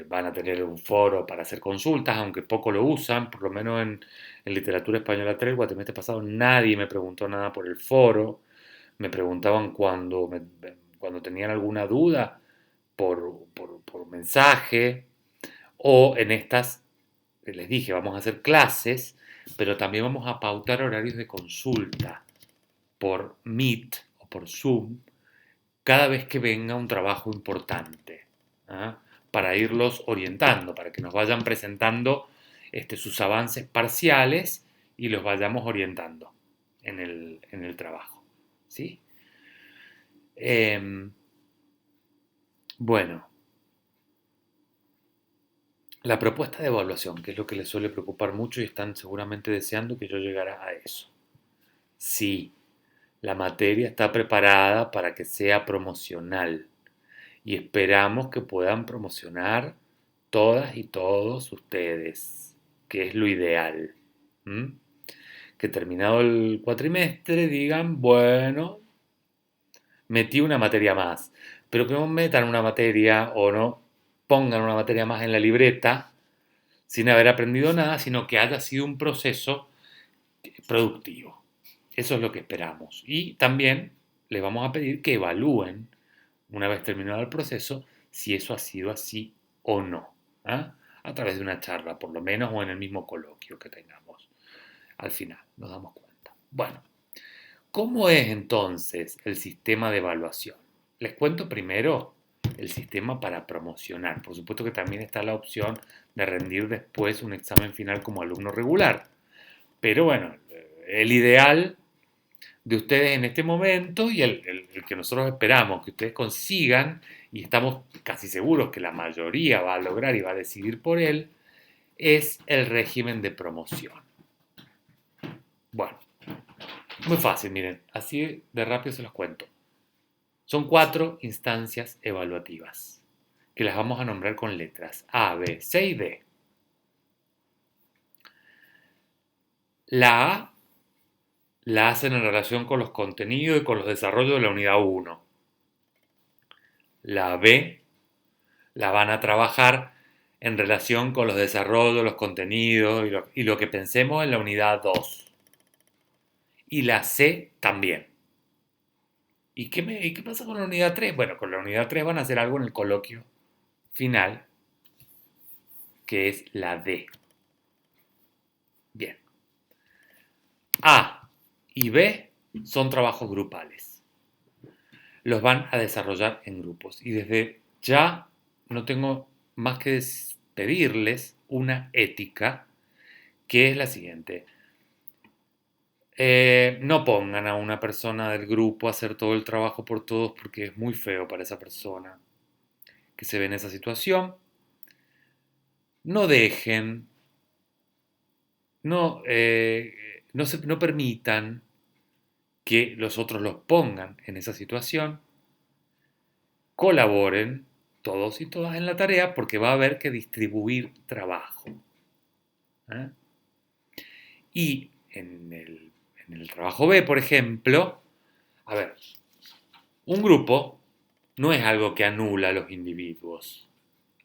Van a tener un foro para hacer consultas, aunque poco lo usan, por lo menos en Literatura Española 3, el cuatrimestre pasado nadie me preguntó nada por el foro, me preguntaban cuando tenían alguna duda por mensaje, o en estas, les dije, vamos a hacer clases, pero también vamos a pautar horarios de consulta por Meet o por Zoom cada vez que venga un trabajo importante, para irlos orientando, para que nos vayan presentando sus avances parciales y los vayamos orientando en el trabajo. ¿Sí? Bueno, la propuesta de evaluación, que es lo que les suele preocupar mucho y están seguramente deseando que yo llegara a eso. Sí, la materia está preparada para que sea promocional y esperamos que puedan promocionar todas y todos ustedes, que es lo ideal. Que terminado el cuatrimestre digan, bueno, metí una materia más, pero que no metan una materia o no pongan una materia más en la libreta sin haber aprendido nada, sino que haya sido un proceso productivo. Eso es lo que esperamos. Y también les vamos a pedir que evalúen, una vez terminado el proceso, si eso ha sido así o no. A través de una charla, por lo menos, o en el mismo coloquio que tengamos. Al final, nos damos cuenta. Bueno, ¿cómo es entonces el sistema de evaluación? Les cuento primero el sistema para promocionar. Por supuesto que también está la opción de rendir después un examen final como alumno regular. Pero bueno, el ideal de ustedes en este momento y el que nosotros esperamos que ustedes consigan, y estamos casi seguros que la mayoría va a lograr y va a decidir por él, es el régimen de promoción. Bueno, muy fácil, miren, así de rápido se los cuento. Son 4 instancias evaluativas, que las vamos a nombrar con letras A, B, C y D. La A la hacen en relación con los contenidos y con los desarrollos de la unidad 1. La B la van a trabajar en relación con los desarrollos, los contenidos y lo que pensemos en la unidad 2. Y la C también. ¿Y qué pasa con la unidad 3? Bueno, con la unidad 3 van a hacer algo en el coloquio final, que es la D. Bien. A y B son trabajos grupales. Los van a desarrollar en grupos. Y desde ya no tengo más que pedirles una ética, que es la siguiente. No pongan a una persona del grupo a hacer todo el trabajo por todos porque es muy feo para esa persona que se ve en esa situación. No dejen, no permitan que los otros los pongan en esa situación. Colaboren todos y todas en la tarea porque va a haber que distribuir trabajo. ¿Eh? Y en el trabajo B, por ejemplo, a ver, un grupo no es algo que anula a los individuos.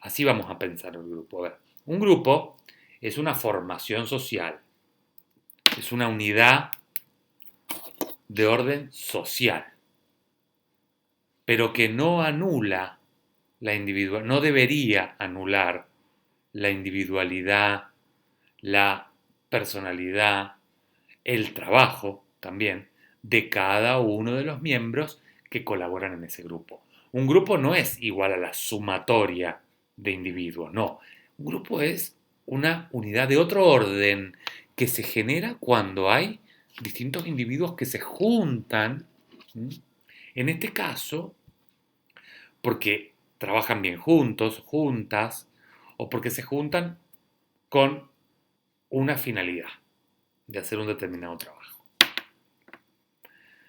Así vamos a pensar el grupo. A ver, un grupo es una formación social, es una unidad de orden social, pero que no anula la individualidad, no debería anular la individualidad, la personalidad, el trabajo también de cada uno de los miembros que colaboran en ese grupo. Un grupo no es igual a la sumatoria de individuos, no. Un grupo es una unidad de otro orden que se genera cuando hay distintos individuos que se juntan, ¿sí? En este caso, porque trabajan bien juntos, juntas, o porque se juntan con una finalidad de hacer un determinado trabajo.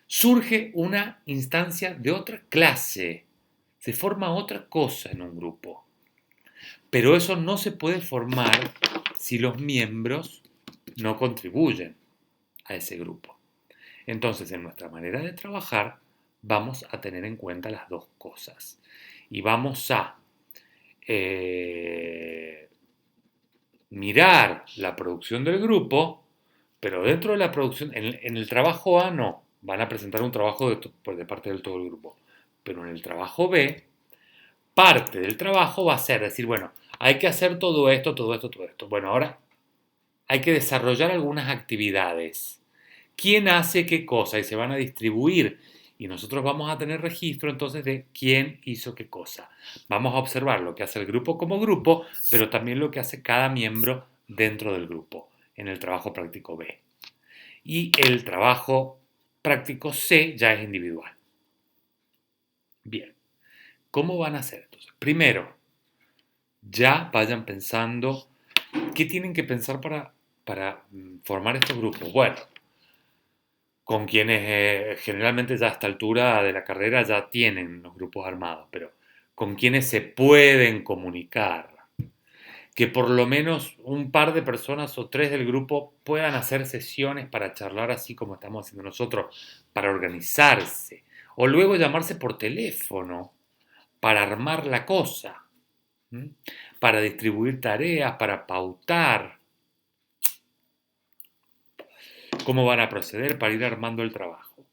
Surge una instancia de otra clase, se forma otra cosa en un grupo, pero eso no se puede formar si los miembros no contribuyen a ese grupo. Entonces, en nuestra manera de trabajar, vamos a tener en cuenta las dos cosas y vamos a mirar la producción del grupo, pero dentro de la producción, en el trabajo A no, van a presentar un trabajo de parte del todo el grupo, pero en el trabajo B, parte del trabajo va a ser decir, bueno, hay que hacer todo esto, todo esto, todo esto. Bueno, ahora hay que desarrollar algunas actividades. ¿Quién hace qué cosa? Y se van a distribuir. Y nosotros vamos a tener registro entonces de quién hizo qué cosa. Vamos a observar lo que hace el grupo como grupo, pero también lo que hace cada miembro dentro del grupo, en el trabajo práctico B. Y el trabajo práctico C ya es individual. Bien, ¿cómo van a hacer entonces? Primero, ya vayan pensando qué tienen que pensar para formar estos grupos. Bueno, con quienes generalmente ya a esta altura de la carrera ya tienen los grupos armados, pero con quienes se pueden comunicar, que por lo menos un par de personas o tres del grupo puedan hacer sesiones para charlar así como estamos haciendo nosotros, para organizarse, o luego llamarse por teléfono, para armar la cosa, ¿m? Para distribuir tareas, para pautar cómo van a proceder para ir armando el trabajo.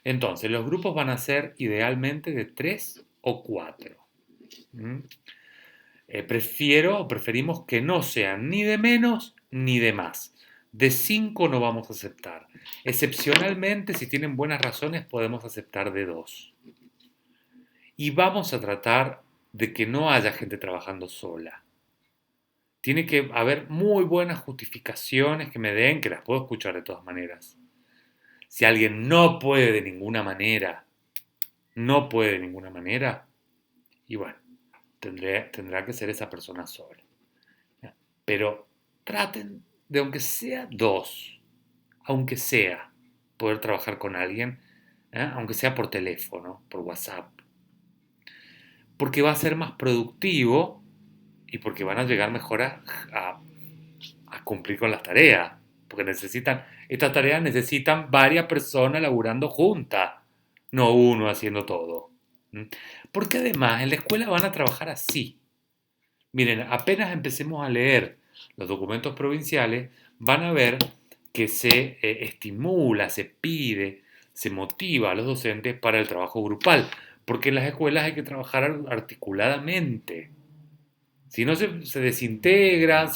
Entonces, los grupos van a ser idealmente de 3 o 4. Preferimos que no sean ni de menos ni de más. De 5 no vamos a aceptar. Excepcionalmente, si tienen buenas razones, podemos aceptar de 2. Y vamos a tratar de que no haya gente trabajando sola. Tiene que haber muy buenas justificaciones que me den, que las puedo escuchar de todas maneras. Si alguien no puede de ninguna manera, y bueno, tendrá que ser esa persona sola. Pero traten de, aunque sea 2, aunque sea poder trabajar con alguien, aunque sea por teléfono, por WhatsApp, porque va a ser más productivo y porque van a llegar mejor a cumplir con las tareas, porque estas tareas necesitan varias personas laburando juntas, no uno haciendo todo. Porque además en la escuela van a trabajar así. Miren, apenas empecemos a leer los documentos provinciales, van a ver que se estimula, se pide, se motiva a los docentes para el trabajo grupal, porque en las escuelas hay que trabajar articuladamente. Si no se desintegran,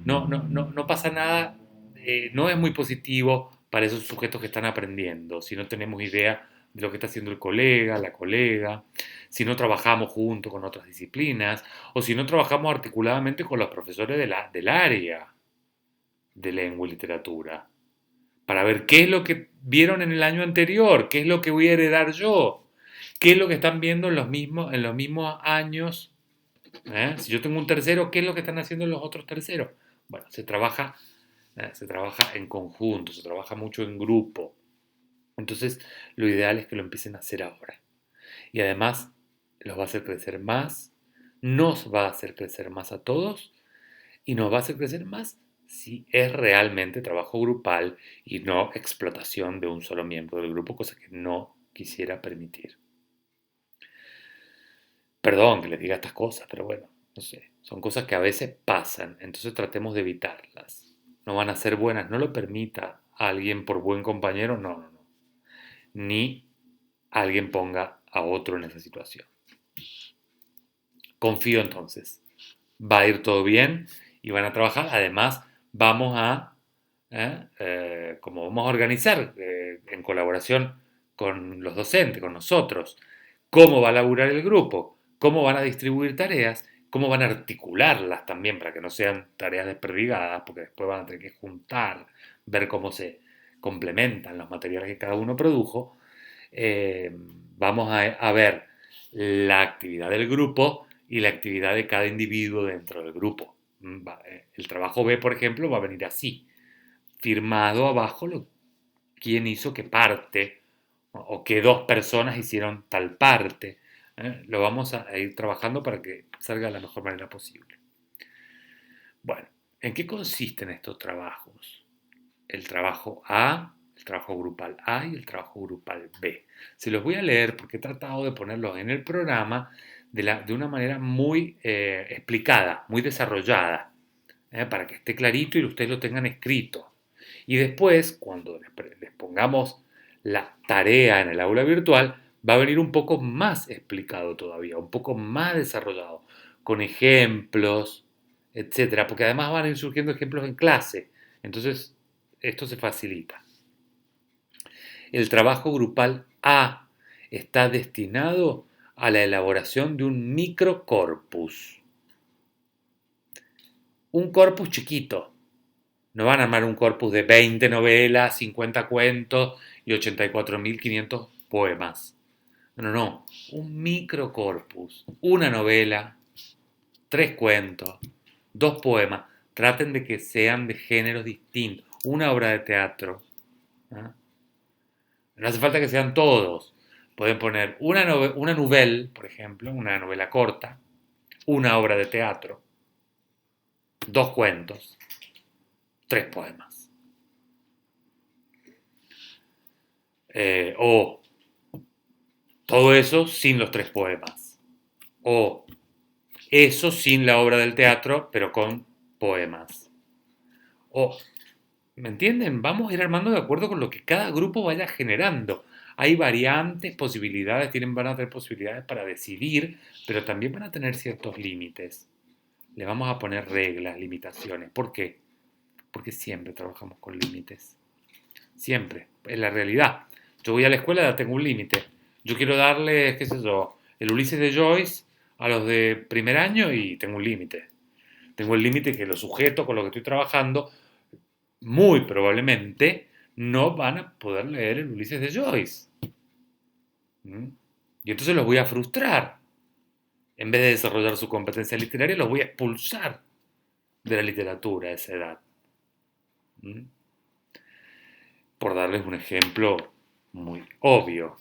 no pasa nada, no es muy positivo para esos sujetos que están aprendiendo, si no tenemos idea de lo que está haciendo el colega, la colega, si no trabajamos junto con otras disciplinas, o si no trabajamos articuladamente con los profesores del área de lengua y literatura, para ver qué es lo que vieron en el año anterior, qué es lo que voy a heredar yo, qué es lo que están viendo en los mismos años. Si yo tengo un tercero, ¿qué es lo que están haciendo los otros terceros? Bueno, se trabaja en conjunto, se trabaja mucho en grupo. Entonces, lo ideal es que lo empiecen a hacer ahora. Y además, los va a hacer crecer más, nos va a hacer crecer más a todos y nos va a hacer crecer más si es realmente trabajo grupal y no explotación de un solo miembro del grupo, cosa que no quisiera permitir. Perdón que les diga estas cosas, pero bueno, no sé, son cosas que a veces pasan, entonces tratemos de evitarlas. No van a ser buenas, no lo permita a alguien por buen compañero, no, no, no. Ni alguien ponga a otro en esa situación. Confío entonces, va a ir todo bien y van a trabajar. Además, como vamos a organizar en colaboración con los docentes, con nosotros, cómo va a laburar el grupo, cómo van a distribuir tareas, cómo van a articularlas también para que no sean tareas desperdigadas, porque después van a tener que juntar, ver cómo se complementan los materiales que cada uno produjo. Vamos a ver la actividad del grupo y la actividad de cada individuo dentro del grupo. El trabajo B, por ejemplo, va a venir así, firmado abajo quién hizo qué parte o qué dos personas hicieron tal parte. Lo vamos a ir trabajando para que salga de la mejor manera posible. Bueno, ¿en qué consisten estos trabajos? El trabajo A, el trabajo grupal A y el trabajo grupal B. Se los voy a leer porque he tratado de ponerlos en el programa de una manera muy explicada, muy desarrollada, para que esté clarito y ustedes lo tengan escrito. Y después, cuando les pongamos la tarea en el aula virtual, va a venir un poco más explicado todavía, un poco más desarrollado, con ejemplos, etcétera, porque además van a ir surgiendo ejemplos en clase. Entonces, esto se facilita. El trabajo grupal A está destinado a la elaboración de un microcorpus. Un corpus chiquito. No van a armar un corpus de 20 novelas, 50 cuentos y 84.500 poemas. No, no. Un microcorpus. Una novela, 3 cuentos, 2 poemas. Traten de que sean de géneros distintos. Una obra de teatro. ¿Ah? No hace falta que sean todos. Pueden poner una novela, por ejemplo, una novela corta, una obra de teatro, 2 cuentos, 3 poemas. O todo eso sin los 3 poemas. O eso sin la obra del teatro, pero con poemas. O, ¿me entienden? Vamos a ir armando de acuerdo con lo que cada grupo vaya generando. Hay variantes, posibilidades, van a tener posibilidades para decidir, pero también van a tener ciertos límites. Le vamos a poner reglas, limitaciones. ¿Por qué? Porque siempre trabajamos con límites. Siempre. Es la realidad. Yo voy a la escuela, ya tengo un límite. Yo quiero darles, qué sé yo, el Ulises de Joyce a los de primer año y tengo un límite. Tengo el límite que los sujetos con los que estoy trabajando muy probablemente no van a poder leer el Ulises de Joyce. ¿Mm? Y entonces los voy a frustrar. En vez de desarrollar su competencia literaria, los voy a expulsar de la literatura a esa edad. ¿Mm? Por darles un ejemplo muy obvio.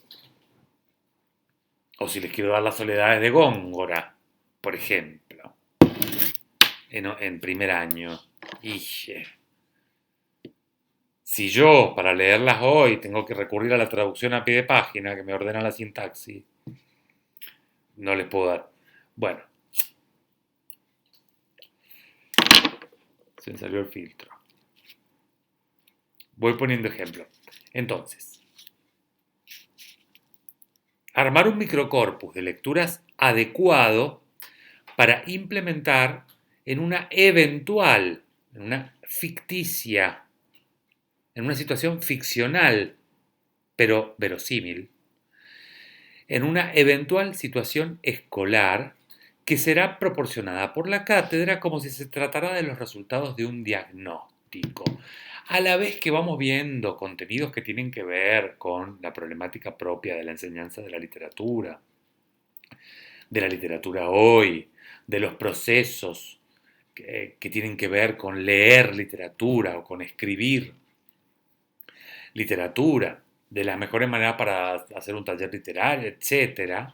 O si les quiero dar las soledades de Góngora, por ejemplo, en primer año. Si yo, para leerlas hoy, tengo que recurrir a la traducción a pie de página, que me ordena la sintaxis, no les puedo dar. Bueno, Se me salió el filtro. Voy poniendo ejemplo. Entonces, armar un microcorpus de lecturas adecuado para implementar en una eventual, en una ficticia, en una situación ficcional, pero verosímil, en una eventual situación escolar que será proporcionada por la cátedra como si se tratara de los resultados de un diagnóstico. A la vez que vamos viendo contenidos que tienen que ver con la problemática propia de la enseñanza de la literatura hoy, de los procesos que tienen que ver con leer literatura o con escribir literatura, de las mejores maneras para hacer un taller literario, etc.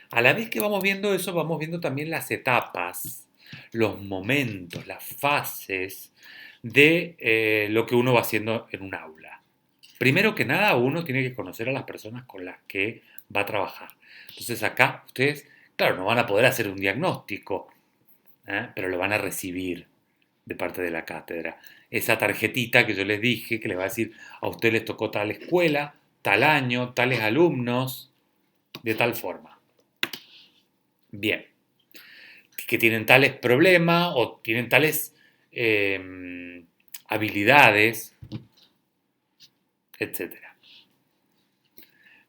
A la vez que vamos viendo eso, vamos viendo también las etapas, los momentos, las fases de lo que uno va haciendo en un aula. Primero que nada, uno tiene que conocer a las personas con las que va a trabajar. Entonces acá ustedes, claro, no van a poder hacer un diagnóstico, pero lo van a recibir de parte de la cátedra. Esa tarjetita que yo les dije, que les va a decir, a ustedes les tocó tal escuela, tal año, tales alumnos, de tal forma. Bien, que tienen tales problemas o tienen tales habilidades, etc.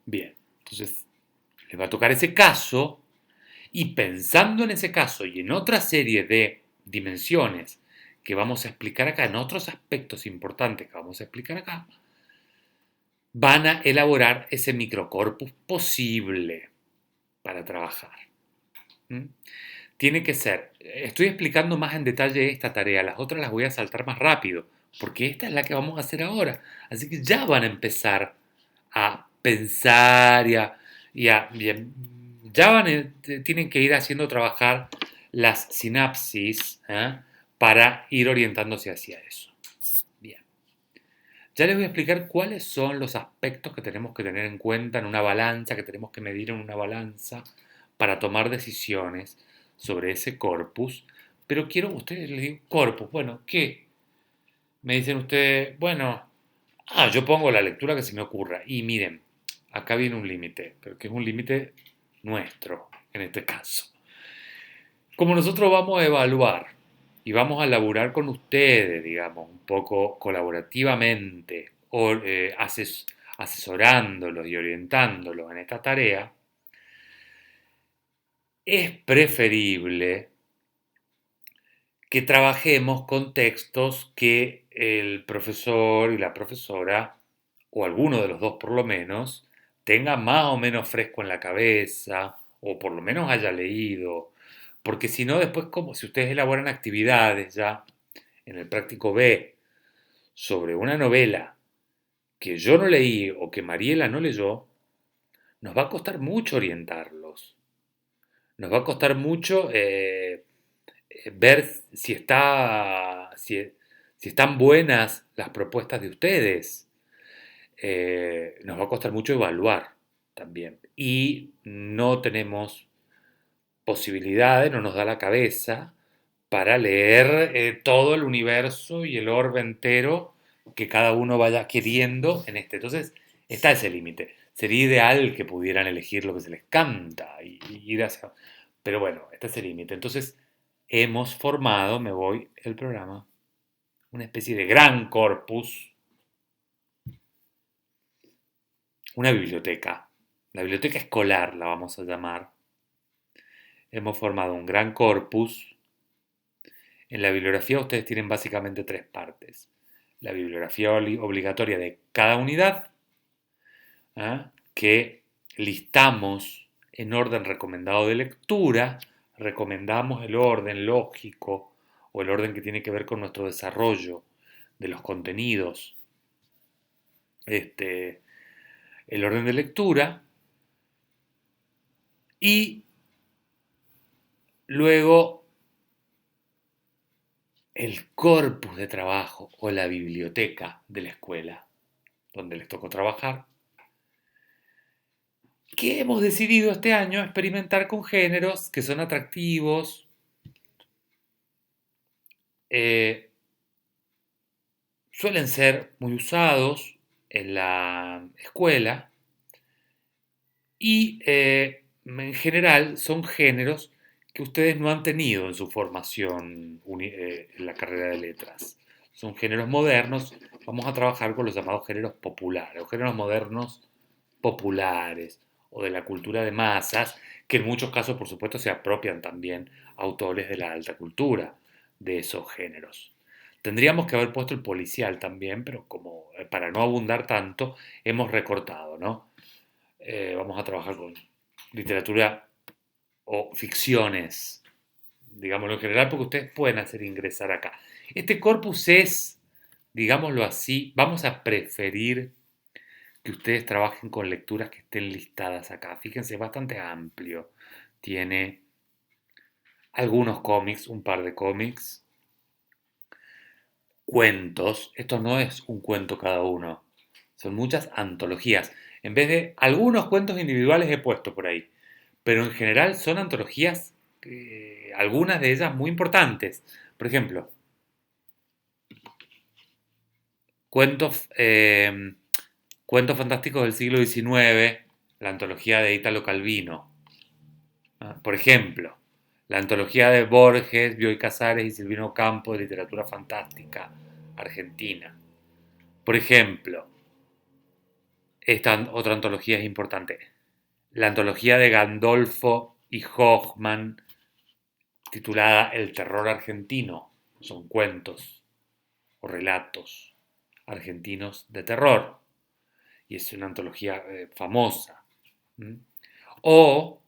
Bien, entonces les va a tocar ese caso y pensando en ese caso y en otra serie de dimensiones que vamos a explicar acá, en otros aspectos importantes que vamos a explicar acá, van a elaborar ese microcorpus posible para trabajar. ¿Mm? Tiene que ser, estoy explicando más en detalle esta tarea, las otras las voy a saltar más rápido, porque esta es la que vamos a hacer ahora. Así que ya van a empezar a pensar tienen que ir haciendo trabajar las sinapsis, para ir orientándose hacia eso. Bien. Ya les voy a explicar cuáles son los aspectos que tenemos que tener en cuenta en una balanza, que tenemos que medir en una balanza para tomar decisiones sobre ese corpus. Pero quiero, ustedes les digo, corpus, bueno, ¿qué? Me dicen ustedes, bueno, yo pongo la lectura que se me ocurra. Y miren, acá viene un límite, pero que es un límite nuestro en este caso. Como nosotros vamos a evaluar y vamos a laburar con ustedes, digamos, un poco colaborativamente, o asesorándolos y orientándolos en esta tarea, es preferible que trabajemos con textos que el profesor y la profesora, o alguno de los dos por lo menos, tenga más o menos fresco en la cabeza, o por lo menos haya leído, porque si no, después, como si ustedes elaboran actividades ya en el práctico B sobre una novela que yo no leí o que Mariela no leyó, nos va a costar mucho orientarlos. Nos va a costar mucho ver si están buenas las propuestas de ustedes. Nos va a costar mucho evaluar también. Y no tenemos posibilidades, no nos da la cabeza para leer todo el universo y el orbe entero que cada uno vaya queriendo en este. Entonces, está ese límite. Sería ideal que pudieran elegir lo que se les canta y ir hacia... Pero bueno, está ese límite. Entonces, hemos formado, me voy el programa, una especie de gran corpus, una biblioteca. La biblioteca escolar la vamos a llamar. Hemos formado un gran corpus. En la bibliografía ustedes tienen básicamente tres partes. La bibliografía obligatoria de cada unidad, que listamos en orden recomendado de lectura, recomendamos el orden lógico o el orden que tiene que ver con nuestro desarrollo de los contenidos, el orden de lectura, y luego el corpus de trabajo o la biblioteca de la escuela donde les tocó trabajar, que hemos decidido este año experimentar con géneros que son atractivos, suelen ser muy usados en la escuela y en general son géneros que ustedes no han tenido en su formación en la carrera de letras. Son géneros modernos. Vamos a trabajar con los llamados géneros populares o géneros modernos populares o de la cultura de masas, que en muchos casos, por supuesto, se apropian también autores de la alta cultura de esos géneros. Tendríamos que haber puesto el policial también, pero como para no abundar tanto, hemos recortado, ¿no? Vamos a trabajar con literatura o ficciones, digámoslo en general, porque ustedes pueden hacer ingresar acá. Este corpus es, digámoslo así, vamos a preferir que ustedes trabajen con lecturas que estén listadas acá. Fíjense, es bastante amplio. Tiene algunos cómics, un par de cómics, cuentos. Esto no es un cuento cada uno, son muchas antologías. En vez de algunos cuentos individuales he puesto por ahí, pero en general son antologías, algunas de ellas muy importantes. Por ejemplo, cuentos, cuentos fantásticos del siglo XIX, la antología de Italo Calvino. Por ejemplo, la antología de Borges, Bioy Casares y Silvino Campo de literatura fantástica argentina. Por ejemplo, esta otra antología es importante. La antología de Gandolfo y Hoffman, titulada El terror argentino. Son cuentos o relatos argentinos de terror. Y es una antología famosa. ¿Mm? O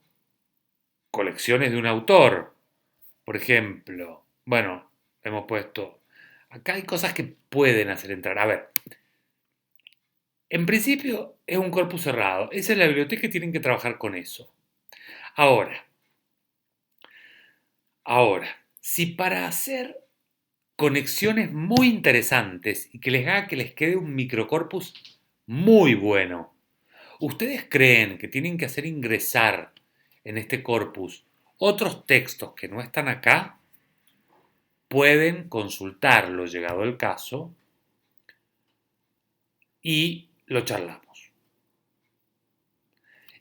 colecciones de un autor. Por ejemplo, bueno, hemos puesto... Acá hay cosas que pueden hacer entrar. A ver, en principio es un corpus cerrado. Esa es la biblioteca y tienen que trabajar con eso. Ahora, ahora, si para hacer conexiones muy interesantes y que les haga que les quede un microcorpus muy bueno, ustedes creen que tienen que hacer ingresar en este corpus otros textos que no están acá, pueden consultarlo llegado el caso y lo charlamos.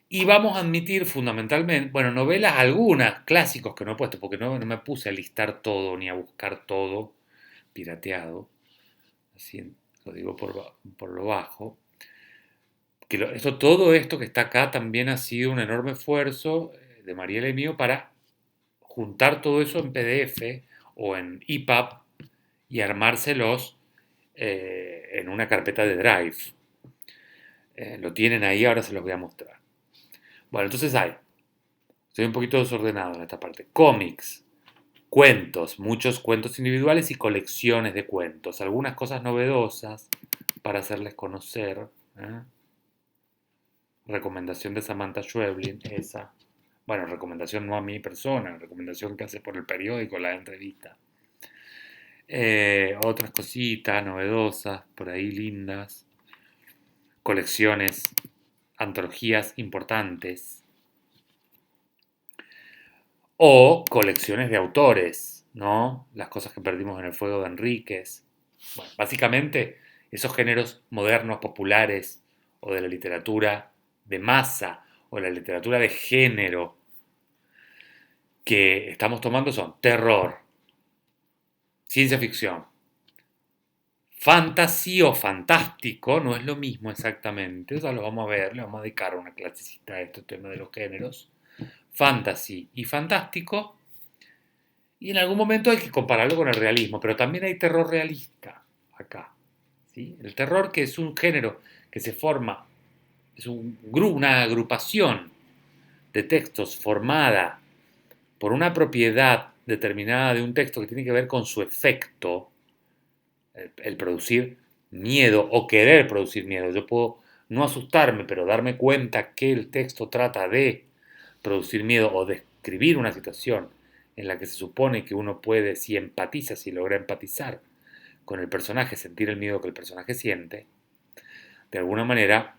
Y vamos a admitir fundamentalmente, bueno, novelas algunas, clásicos que no he puesto, porque no me puse a listar todo ni a buscar todo pirateado, así lo digo por lo bajo, que todo esto que está acá también ha sido un enorme esfuerzo de Mariela y mío para juntar todo eso en PDF o en EPUB y armárselos en una carpeta de Drive. Lo tienen ahí, ahora se los voy a mostrar. Bueno, entonces estoy un poquito desordenado en esta parte. Cómics, cuentos, muchos cuentos individuales y colecciones de cuentos. Algunas cosas novedosas para hacerles conocer. ¿Eh? Recomendación de Samantha Schweblin, esa. Bueno, recomendación no a mi persona, recomendación que hace por el periódico, la entrevista. Otras cositas novedosas, por ahí lindas. Colecciones, antologías importantes. O colecciones de autores, ¿no? Las cosas que perdimos en el fuego de Enríquez. Bueno, básicamente esos géneros modernos, populares, o de la literatura de masa, o la literatura de género que estamos tomando son terror, ciencia ficción, fantasy o fantástico, no es lo mismo exactamente, eso lo vamos a ver, le vamos a dedicar una clasecita a este tema de los géneros, fantasy y fantástico. Y en algún momento hay que compararlo con el realismo, pero también hay terror realista acá. ¿Sí? El terror, que es un género que se forma, es una agrupación de textos formada por una propiedad determinada de un texto que tiene que ver con su efecto, el producir miedo o querer producir miedo. Yo puedo no asustarme, pero darme cuenta que el texto trata de producir miedo o describir una situación en la que se supone que uno puede, si empatiza, si logra empatizar con el personaje, sentir el miedo que el personaje siente, de alguna manera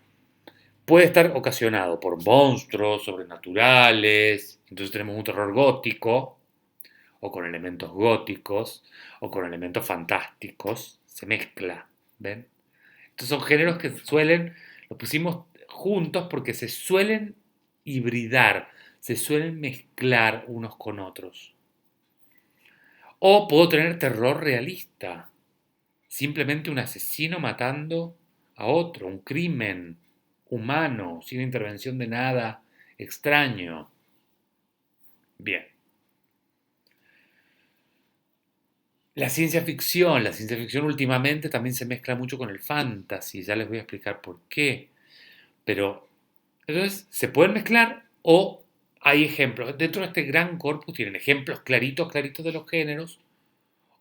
puede estar ocasionado por monstruos sobrenaturales, entonces tenemos un terror gótico, o con elementos góticos, o con elementos fantásticos, se mezcla ¿Ven? Estos son géneros que los pusimos juntos porque se suelen hibridar, se suelen mezclar unos con otros. O puedo tener terror realista, simplemente un asesino matando a otro, un crimen humano, sin intervención de nada extraño. Bien. La ciencia ficción últimamente también se mezcla mucho con el fantasy, ya les voy a explicar por qué. Pero, entonces, se pueden mezclar o hay ejemplos. Dentro de este gran corpus tienen ejemplos claritos, claritos de los géneros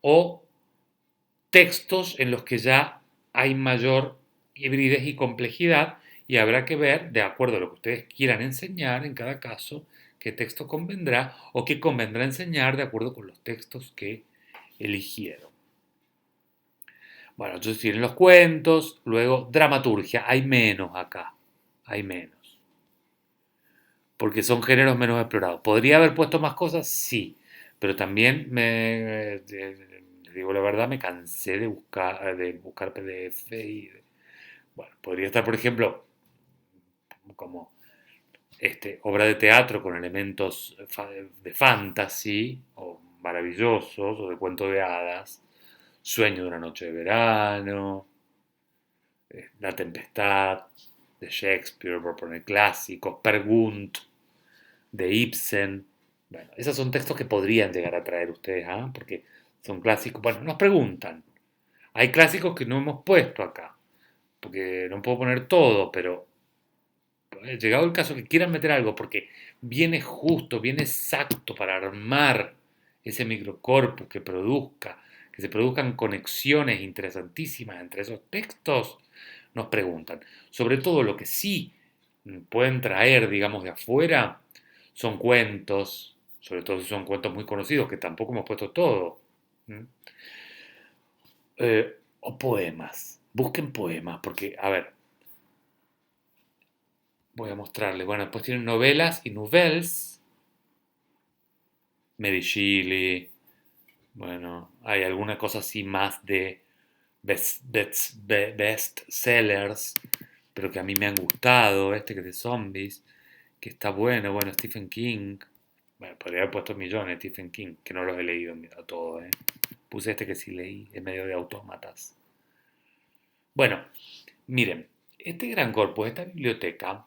o textos en los que ya hay mayor hibridez y complejidad y habrá que ver, de acuerdo a lo que ustedes quieran enseñar en cada caso, qué texto convendrá o qué convendrá enseñar de acuerdo con los textos que eligieron. Bueno, entonces tienen los cuentos, luego dramaturgia, hay menos acá, hay menos, porque son géneros menos explorados. ¿Podría haber puesto más cosas? Sí, pero también les digo la verdad, me cansé de buscar PDF bueno, podría estar, por ejemplo, como obra de teatro con elementos de fantasy, o maravillosos, o de cuento de hadas, Sueño de una noche de verano, La Tempestad, de Shakespeare, por poner clásicos, Per Gunt, de Ibsen. Bueno, esos son textos que podrían llegar a traer ustedes, ¿ah? Porque son clásicos. Bueno, nos preguntan. Hay clásicos que no hemos puesto acá, porque no puedo poner todo, pero llegado el caso que quieran meter algo, porque viene justo, viene exacto para armar ese microcorpus que se produzcan conexiones interesantísimas entre esos textos, nos preguntan. Sobre todo lo que sí pueden traer, digamos, de afuera, son cuentos, sobre todo si son cuentos muy conocidos, que tampoco hemos puesto todo. O poemas. Busquen poemas, porque, a ver, voy a mostrarles. Bueno, después tienen novelas y nouvelles. Mary Shelley. Bueno, hay alguna cosa así más de best sellers, pero que a mí me han gustado. Que es de zombies, que está bueno. Bueno, Stephen King. Bueno, podría haber puesto millones de Stephen King, que no los he leído a todos, ¿eh? Puse que sí leí, en medio de autómatas. Bueno, miren, este gran corpus, esta biblioteca,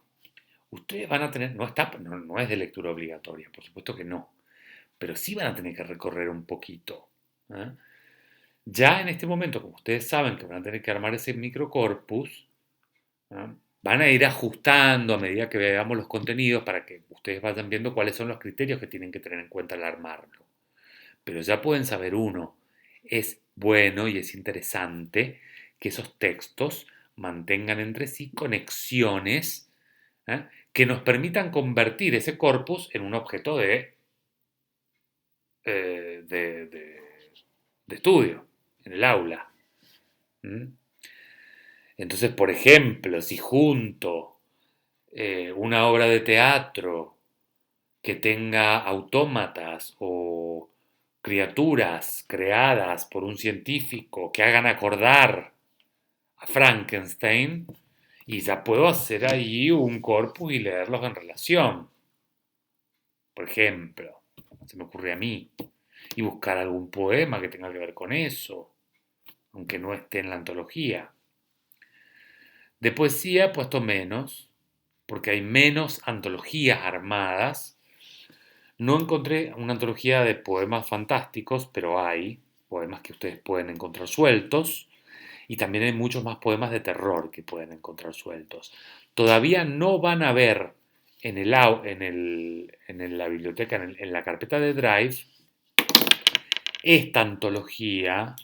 ustedes van a tener, no es de lectura obligatoria, por supuesto que no, pero sí van a tener que recorrer un poquito. ¿Eh? Ya en este momento, como ustedes saben que van a tener que armar ese microcorpus, ¿eh? Van a ir ajustando a medida que veamos los contenidos para que ustedes vayan viendo cuáles son los criterios que tienen que tener en cuenta al armarlo. Pero ya pueden saber uno, es bueno y es interesante que esos textos mantengan entre sí conexiones, ¿eh? Que nos permitan convertir ese corpus en un objeto eh, de, de- de estudio, en el aula. ¿Mm? Entonces, por ejemplo, si junto una obra de teatro que tenga autómatas o criaturas creadas por un científico que hagan acordar a Frankenstein, y ya puedo hacer ahí un corpus y leerlos en relación, por ejemplo, se me ocurre a mí, y buscar algún poema que tenga que ver con eso, aunque no esté en la antología. De poesía he puesto menos, porque hay menos antologías armadas. No encontré una antología de poemas fantásticos, pero hay poemas que ustedes pueden encontrar sueltos y también hay muchos más poemas de terror que pueden encontrar sueltos. Todavía no van a ver en la biblioteca, en la carpeta de Drive, esta antología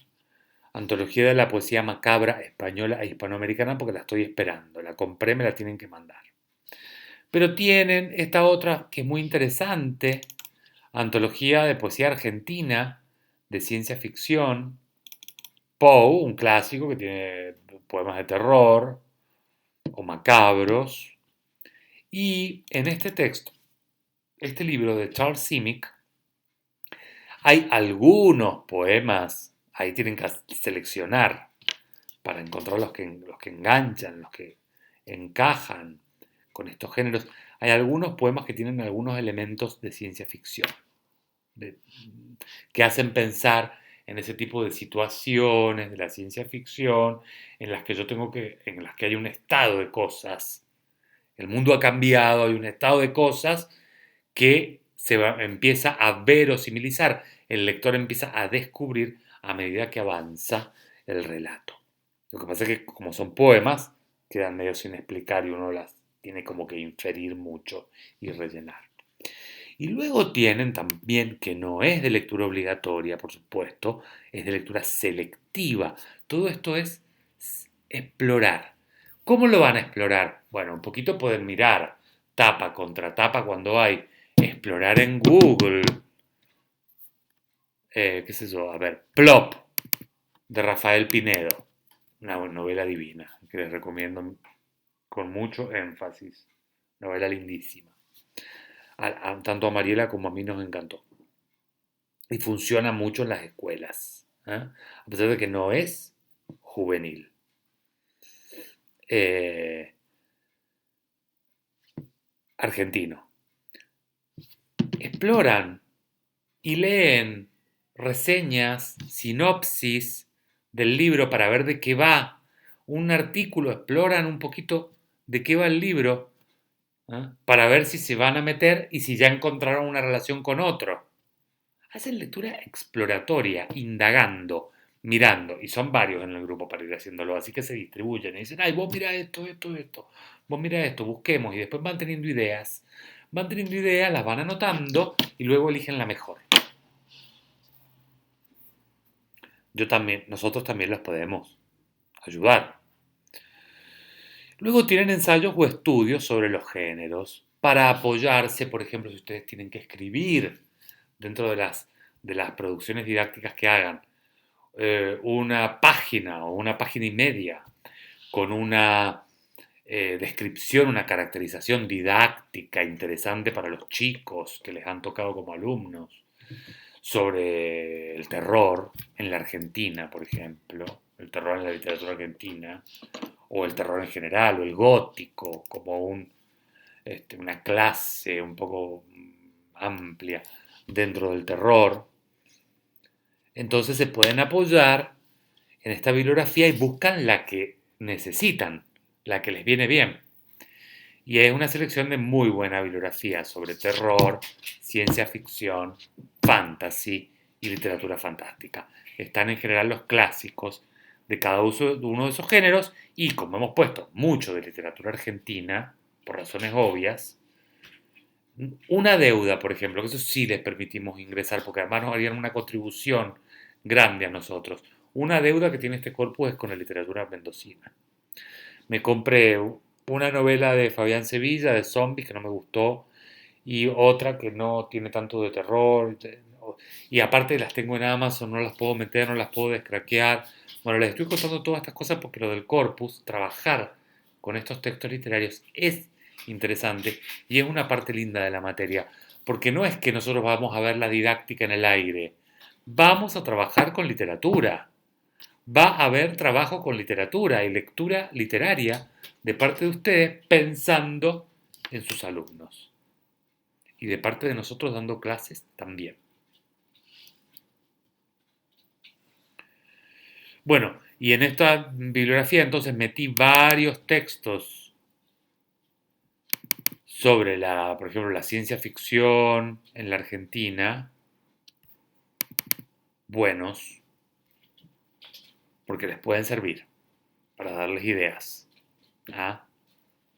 de la poesía macabra española e hispanoamericana, porque la estoy esperando. La compré, me la tienen que mandar. Pero tienen esta otra que es muy interesante, antología de poesía argentina, de ciencia ficción, Poe, un clásico que tiene poemas de terror o macabros. Y en este texto, este libro de Charles Simic, hay algunos poemas, ahí tienen que seleccionar, para encontrar los que enganchan, los que encajan con estos géneros. Hay algunos poemas que tienen algunos elementos de ciencia ficción, de- que hacen pensar en ese tipo de situaciones de la ciencia ficción en las que en las que hay un estado de cosas. El mundo ha cambiado, hay un estado de cosas que empieza a verosimilizar. El lector empieza a descubrir a medida que avanza el relato. Lo que pasa es que como son poemas, quedan medio sin explicar y uno las tiene como que inferir mucho y rellenar. Y luego tienen también, que no es de lectura obligatoria, por supuesto, es de lectura selectiva. Todo esto es explorar. ¿Cómo lo van a explorar? Bueno, un poquito pueden mirar tapa contra tapa cuando hay. Explorar en Google. ¿Qué es eso? A ver, Plop, de Rafael Pinedo. Una novela divina, que les recomiendo con mucho énfasis. Novela lindísima. Tanto a Mariela como a mí nos encantó. Y funciona mucho en las escuelas, ¿eh? A pesar de que no es juvenil. Eh, argentino. Exploran y leen reseñas, sinopsis del libro para ver de qué va. Un artículo, exploran un poquito de qué va el libro, ¿eh? Para ver si se van a meter y si ya encontraron una relación con otro. Hacen lectura exploratoria, indagando, mirando, y son varios en el grupo para ir haciéndolo, así que se distribuyen y dicen, ay, vos mira esto, esto, esto, vos mira esto, busquemos, y después van teniendo ideas, las van anotando y luego eligen la mejor. Nosotros también los podemos ayudar. Luego tienen ensayos o estudios sobre los géneros para apoyarse, por ejemplo, si ustedes tienen que escribir dentro de las producciones didácticas que hagan una página o una página y media con una descripción, una caracterización didáctica interesante para los chicos que les han tocado como alumnos sobre el terror en la Argentina, por ejemplo, el terror en la literatura argentina, o el terror en general, o el gótico, como una clase un poco amplia dentro del terror. Entonces se pueden apoyar en esta bibliografía y buscan la que necesitan, la que les viene bien. Y es una selección de muy buena bibliografía sobre terror, ciencia ficción, fantasy y literatura fantástica. Están en general los clásicos de cada uno de esos géneros y como hemos puesto mucho de literatura argentina, por razones obvias, una deuda, por ejemplo, que eso sí les permitimos ingresar porque además nos harían una contribución grande a nosotros. Una deuda que tiene este corpus es con la literatura mendocina. Me compré una novela de Fabián Sevilla de zombies que no me gustó y otra que no tiene tanto de terror. Y aparte las tengo en Amazon, no las puedo meter, no las puedo descraquear. Bueno, les estoy contando todas estas cosas porque lo del corpus, trabajar con estos textos literarios es interesante y es una parte linda de la materia. Porque no es que nosotros vamos a ver la didáctica en el aire, vamos a trabajar con literatura. Va a haber trabajo con literatura y lectura literaria de parte de ustedes pensando en sus alumnos. Y de parte de nosotros dando clases también. Bueno, y en esta bibliografía entonces metí varios textos sobre por ejemplo, la ciencia ficción en la Argentina, buenos, porque les pueden servir para darles ideas. ¿Ah?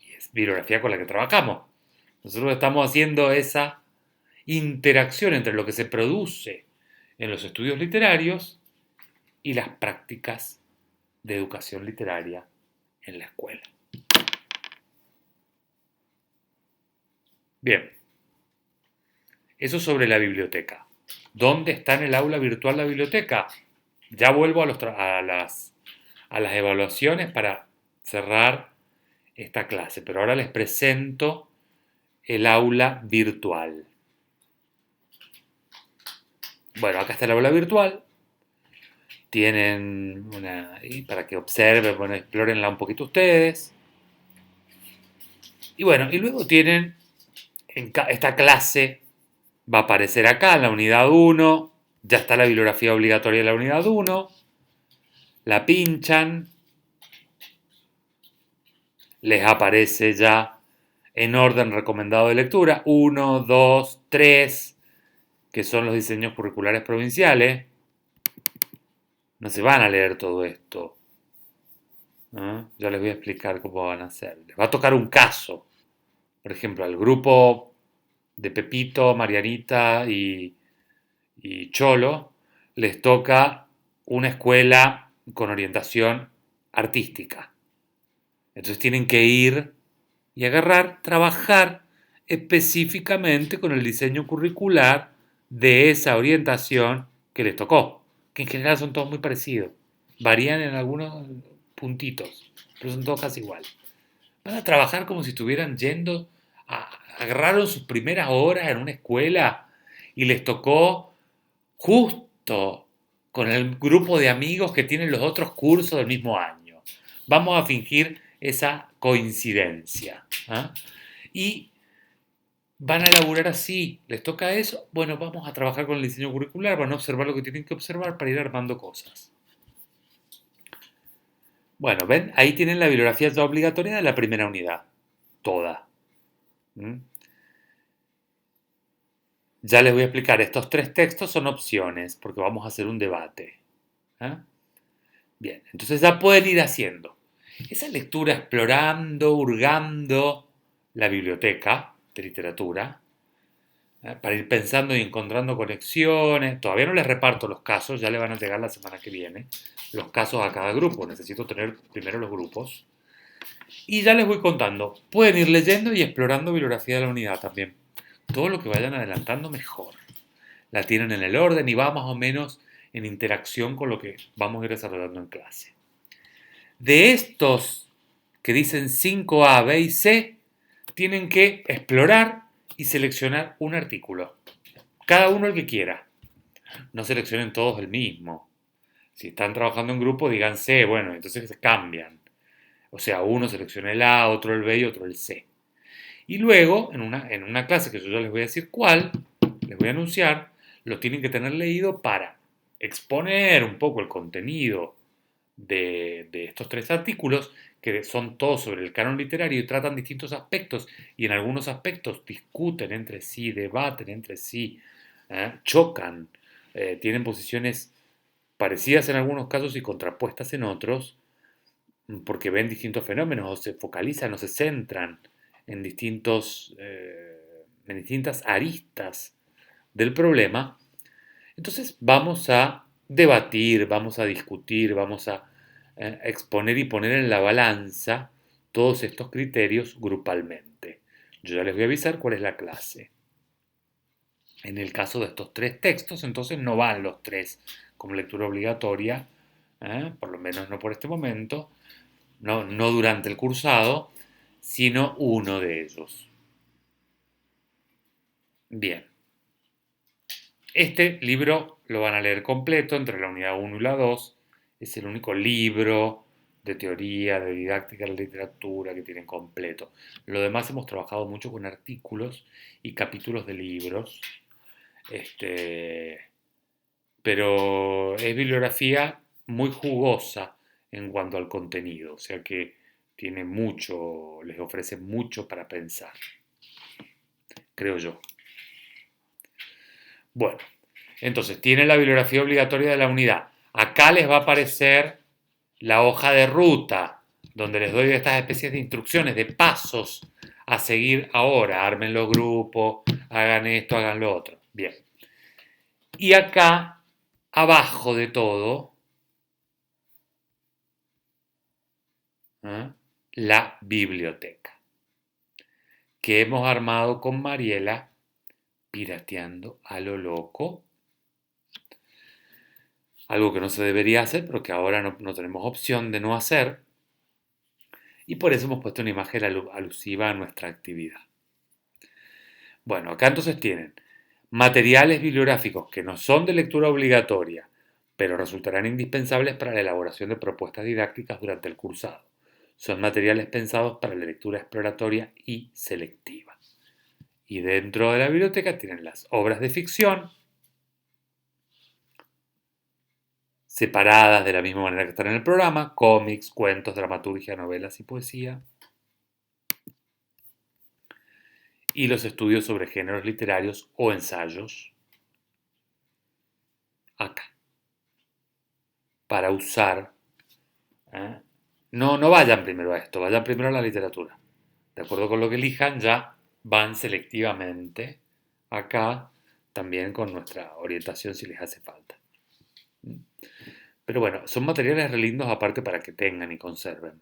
Y es bibliografía con la que trabajamos. Nosotros estamos haciendo esa interacción entre lo que se produce en los estudios literarios y las prácticas de educación literaria en la escuela. Bien, eso sobre la biblioteca. ¿Dónde está en el aula virtual la biblioteca? Ya vuelvo a las evaluaciones para cerrar esta clase, pero ahora les presento el aula virtual. Bueno, acá está el aula virtual Tienen y para que observen, bueno, explórenla un poquito ustedes. Y bueno, y luego tienen esta clase, va a aparecer acá en la unidad 1, ya está la bibliografía obligatoria de la unidad 1, la pinchan, les aparece ya en orden recomendado de lectura, 1, 2, 3, que son los diseños curriculares provinciales. No se van a leer todo esto. ¿No? Ya les voy a explicar cómo van a hacer. Les va a tocar un caso. Por ejemplo, al grupo de Pepito, Marianita y Cholo les toca una escuela con orientación artística. Entonces tienen que ir y agarrar, trabajar específicamente con el diseño curricular de esa orientación que les tocó, que en general son todos muy parecidos. Varían en algunos puntitos, pero son todos casi igual. Van a trabajar como si estuvieran yendo, agarraron sus primeras horas en una escuela y les tocó justo con el grupo de amigos que tienen los otros cursos del mismo año. Vamos a fingir esa coincidencia. ¿Ah? Y van a elaborar así, les toca eso, bueno, vamos a trabajar con el diseño curricular, van a observar lo que tienen que observar para ir armando cosas. Bueno, ven, ahí tienen la bibliografía ya obligatoria de la primera unidad, toda. ¿Mm? Ya les voy a explicar, estos 3 textos son opciones, porque vamos a hacer un debate. ¿Ah? Bien, entonces ya pueden ir haciendo esa lectura explorando, hurgando la biblioteca de literatura, para ir pensando y encontrando conexiones. Todavía no les reparto los casos, ya le van a llegar la semana que viene, los casos a cada grupo. Necesito tener primero los grupos. Y ya les voy contando. Pueden ir leyendo y explorando bibliografía de la unidad también. Todo lo que vayan adelantando, mejor. La tienen en el orden y va más o menos en interacción con lo que vamos a ir desarrollando en clase. De estos que dicen 5A, B y C, tienen que explorar y seleccionar un artículo. Cada uno el que quiera. No seleccionen todos el mismo. Si están trabajando en grupo, digan C, bueno, entonces se cambian. O sea, uno selecciona el A, otro el B y otro el C. Y luego, en una clase que yo ya les voy a decir cuál, les voy a anunciar, lo tienen que tener leído para exponer un poco el contenido de estos 3 artículos, que son todos sobre el canon literario y tratan distintos aspectos, y en algunos aspectos discuten entre sí, debaten entre sí, chocan, tienen posiciones parecidas en algunos casos y contrapuestas en otros, porque ven distintos fenómenos o se focalizan o se centran en, en distintas aristas del problema. Entonces vamos a debatir, vamos a discutir, vamos a exponer y poner en la balanza todos estos criterios grupalmente. Yo ya les voy a avisar cuál es la clase. En el caso de estos 3 textos, entonces no van los 3 como lectura obligatoria, por lo menos no por este momento, no durante el cursado, sino uno de ellos. Bien, este libro lo van a leer completo entre la unidad 1 y la 2, es el único libro de teoría, de didáctica de la literatura que tienen completo. Lo demás hemos trabajado mucho con artículos y capítulos de libros, pero es bibliografía muy jugosa en cuanto al contenido, o sea que tiene mucho, les ofrece mucho para pensar, creo yo. Bueno, entonces tiene la bibliografía obligatoria de la unidad. Acá les va a aparecer la hoja de ruta, donde les doy estas especies de instrucciones, de pasos a seguir ahora. Armen los grupos, hagan esto, hagan lo otro. Bien. Y acá, abajo de todo, ¿eh? La biblioteca, que hemos armado con Mariela, pirateando a lo loco. Algo que no se debería hacer, pero que ahora no tenemos opción de no hacer. Y por eso hemos puesto una imagen alusiva a nuestra actividad. Bueno, acá entonces tienen materiales bibliográficos que no son de lectura obligatoria, pero resultarán indispensables para la elaboración de propuestas didácticas durante el cursado. Son materiales pensados para la lectura exploratoria y selectiva. Y dentro de la biblioteca tienen las obras de ficción, separadas de la misma manera que están en el programa, cómics, cuentos, dramaturgia, novelas y poesía, y los estudios sobre géneros literarios o ensayos, acá, para usar. ¿eh? No vayan primero a esto, vayan primero a la literatura. De acuerdo con lo que elijan, ya van selectivamente acá, también con nuestra orientación si les hace falta. Pero bueno, son materiales re lindos aparte para que tengan y conserven.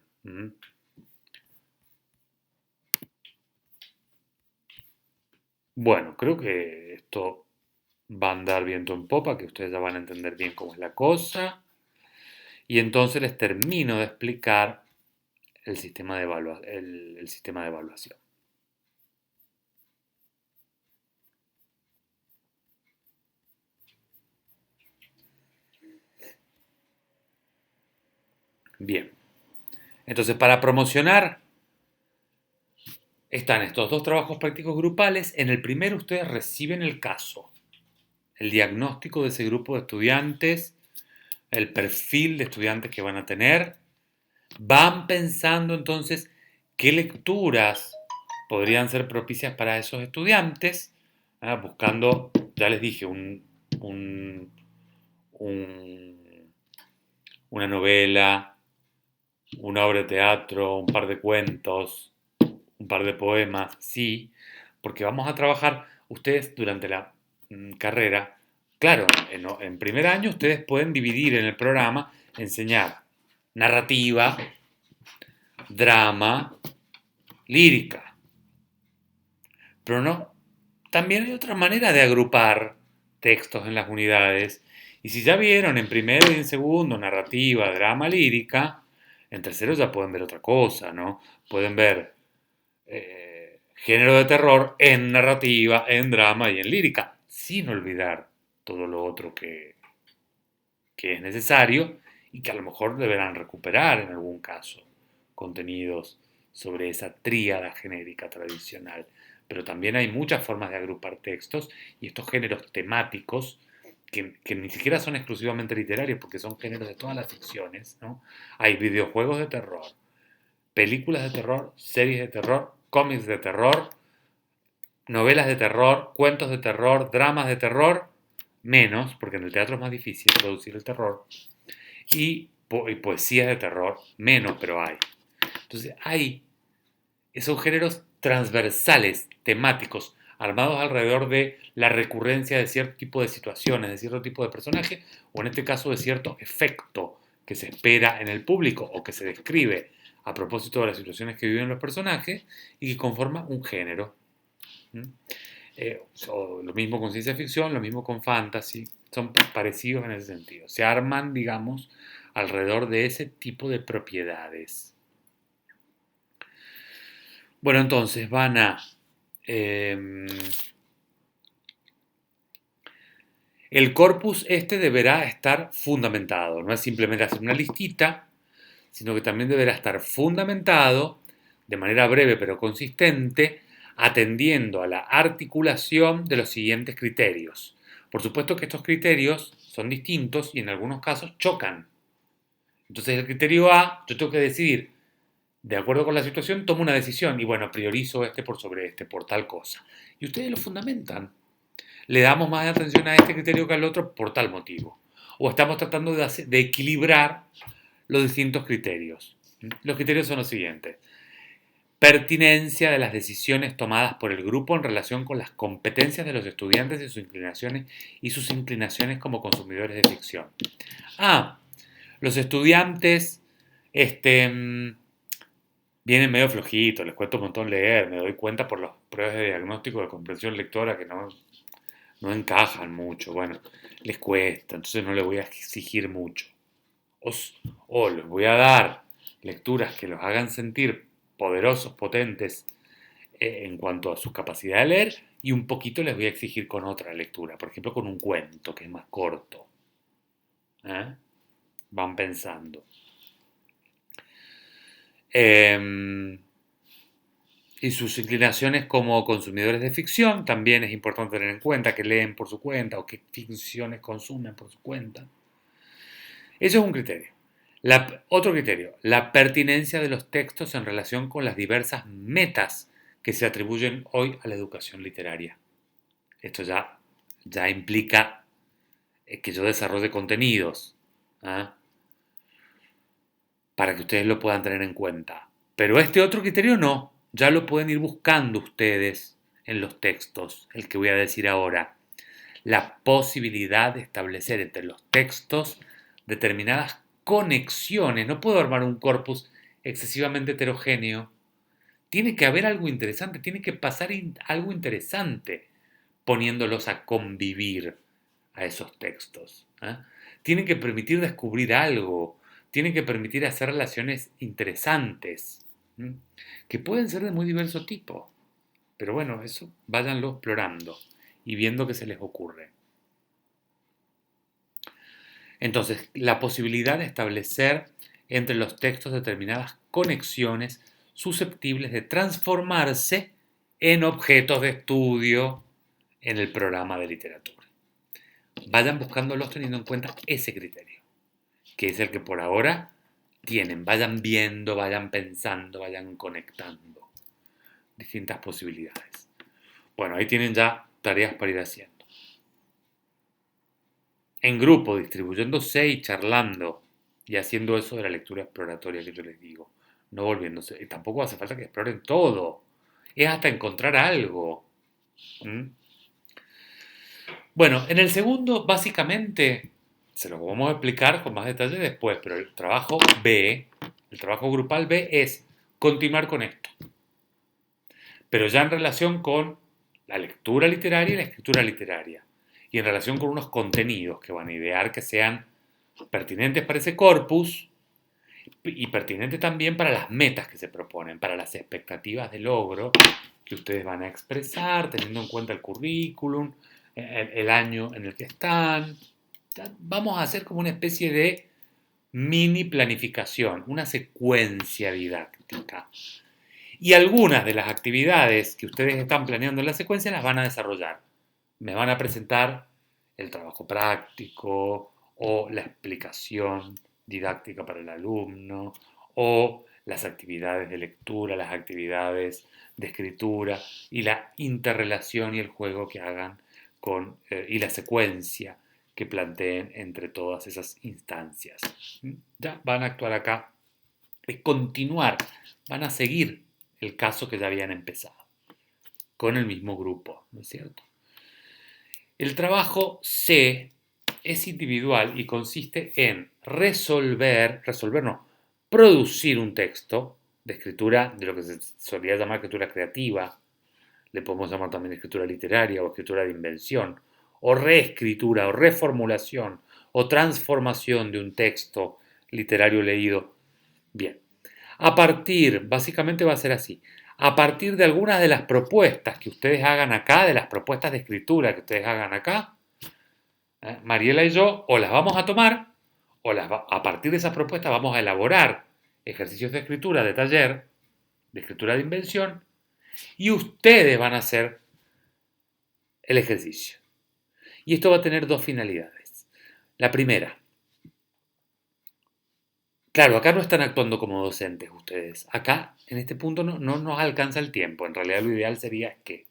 Bueno, creo que esto va a andar viento en popa, que ustedes ya van a entender bien cómo es la cosa. Y entonces les termino de explicar el sistema el sistema de evaluación. Bien, entonces para promocionar están estos dos trabajos prácticos grupales. En el primero ustedes reciben el caso, el diagnóstico de ese grupo de estudiantes, el perfil de estudiantes que van a tener. Van pensando entonces qué lecturas podrían ser propicias para esos estudiantes, buscando, ya les dije, un- un- una novela, una obra de teatro, un par de cuentos, un par de poemas, sí, porque vamos a trabajar, ustedes durante la carrera, claro, en primer año ustedes pueden dividir en el programa, enseñar narrativa, drama, lírica, pero no, también hay otra manera de agrupar textos en las unidades, y si ya vieron en primero y en segundo narrativa, drama, lírica, en tercero ya pueden ver otra cosa, ¿no? Pueden ver género de terror en narrativa, en drama y en lírica, sin olvidar todo lo otro que es necesario y que a lo mejor deberán recuperar en algún caso contenidos sobre esa tríada genérica tradicional. Pero también hay muchas formas de agrupar textos y estos géneros temáticos que ni siquiera son exclusivamente literarios porque son géneros de todas las ficciones, ¿no? Hay videojuegos de terror, películas de terror, series de terror, cómics de terror, novelas de terror, cuentos de terror, dramas de terror, menos, porque en el teatro es más difícil producir el terror, y poesía de terror, menos, pero hay. Entonces hay esos géneros transversales, temáticos, armados alrededor de la recurrencia de cierto tipo de situaciones, de cierto tipo de personaje, o en este caso de cierto efecto que se espera en el público o que se describe a propósito de las situaciones que viven los personajes y que conforma un género. ¿Mm? O lo mismo con ciencia ficción, lo mismo con fantasy, son parecidos en ese sentido. Se arman, digamos, alrededor de ese tipo de propiedades. Bueno, entonces van a... eh, el corpus este deberá estar fundamentado, no es simplemente hacer una listita, sino que también deberá estar fundamentado de manera breve pero consistente, atendiendo a la articulación de los siguientes criterios. Por supuesto que estos criterios son distintos y en algunos casos chocan. Entonces el criterio A, yo tengo que decidir, de acuerdo con la situación, tomo una decisión y bueno, priorizo este por sobre este, por tal cosa. Y ustedes lo fundamentan. Le damos más atención a este criterio que al otro por tal motivo. O estamos tratando de equilibrar los distintos criterios. Los criterios son los siguientes. Pertinencia de las decisiones tomadas por el grupo en relación con las competencias de los estudiantes y sus inclinaciones como consumidores de ficción. Ah, los estudiantes vienen medio flojitos, les cuesta un montón leer, me doy cuenta por las pruebas de diagnóstico de comprensión lectora que no encajan mucho, bueno, les cuesta, entonces no les voy a exigir mucho. O, o les voy a dar lecturas que los hagan sentir poderosos, potentes en cuanto a su capacidad de leer y un poquito les voy a exigir con otra lectura, por ejemplo con un cuento que es más corto. ¿eh? Van pensando. Em, y sus inclinaciones como consumidores de ficción también es importante tener en cuenta, que leen por su cuenta o qué ficciones consumen por su cuenta. Eso es un criterio. Otro criterio, la pertinencia de los textos en relación con las diversas metas que se atribuyen hoy a la educación literaria. Esto ya implica que yo desarrolle contenidos, ¿ah? Para que ustedes lo puedan tener en cuenta. Pero este otro criterio no, ya lo pueden ir buscando ustedes en los textos, el que voy a decir ahora. La posibilidad de establecer entre los textos determinadas conexiones. No puedo armar un corpus excesivamente heterogéneo. Tiene que haber algo interesante, tiene que pasar algo interesante poniéndolos a convivir a esos textos. ¿Eh? Tienen que permitir descubrir algo, tienen que permitir hacer relaciones interesantes, que pueden ser de muy diverso tipo. Pero bueno, eso váyanlo explorando y viendo qué se les ocurre. Entonces, la posibilidad de establecer entre los textos determinadas conexiones susceptibles de transformarse en objetos de estudio en el programa de literatura. Vayan buscándolos teniendo en cuenta ese criterio, que es el que por ahora tienen. Vayan viendo, vayan pensando, vayan conectando distintas posibilidades. Bueno, ahí tienen ya tareas para ir haciendo. En grupo, distribuyéndose y charlando y haciendo eso de la lectura exploratoria que yo les digo, no volviéndose. Y tampoco hace falta que exploren todo, es hasta encontrar algo. ¿Mm? Bueno, en el segundo, básicamente, se lo vamos a explicar con más detalle después, pero el trabajo B, el trabajo grupal B es continuar con esto, pero ya en relación con la lectura literaria y la escritura literaria, y en relación con unos contenidos que van a idear que sean pertinentes para ese corpus y pertinentes también para las metas que se proponen, para las expectativas de logro que ustedes van a expresar, teniendo en cuenta el currículum, el año en el que están. Vamos a hacer como una especie de mini planificación, una secuencia didáctica. Y algunas de las actividades que ustedes están planeando en la secuencia las van a desarrollar. Me van a presentar el trabajo práctico o la explicación didáctica para el alumno o las actividades de lectura, las actividades de escritura y la interrelación y el juego que hagan y la secuencia que planteen entre todas esas instancias. Ya van a actuar acá, es continuar, van a seguir el caso que ya habían empezado, con el mismo grupo, ¿no es cierto? El trabajo C es individual y consiste en producir un texto de escritura, de lo que se solía llamar escritura creativa, le podemos llamar también escritura literaria o escritura de invención, o reescritura o reformulación o transformación de un texto literario leído. Bien, básicamente va a ser así, a partir de algunas de las propuestas que ustedes hagan acá, de las propuestas de escritura que ustedes hagan acá, Mariela y yo o las vamos a tomar, o a partir de esas propuestas vamos a elaborar ejercicios de escritura de taller, de escritura de invención, y ustedes van a hacer el ejercicio. Y esto va a tener dos finalidades. La primera, claro, acá no están actuando como docentes ustedes. Acá, en este punto, no nos alcanza el tiempo. En realidad, lo ideal sería que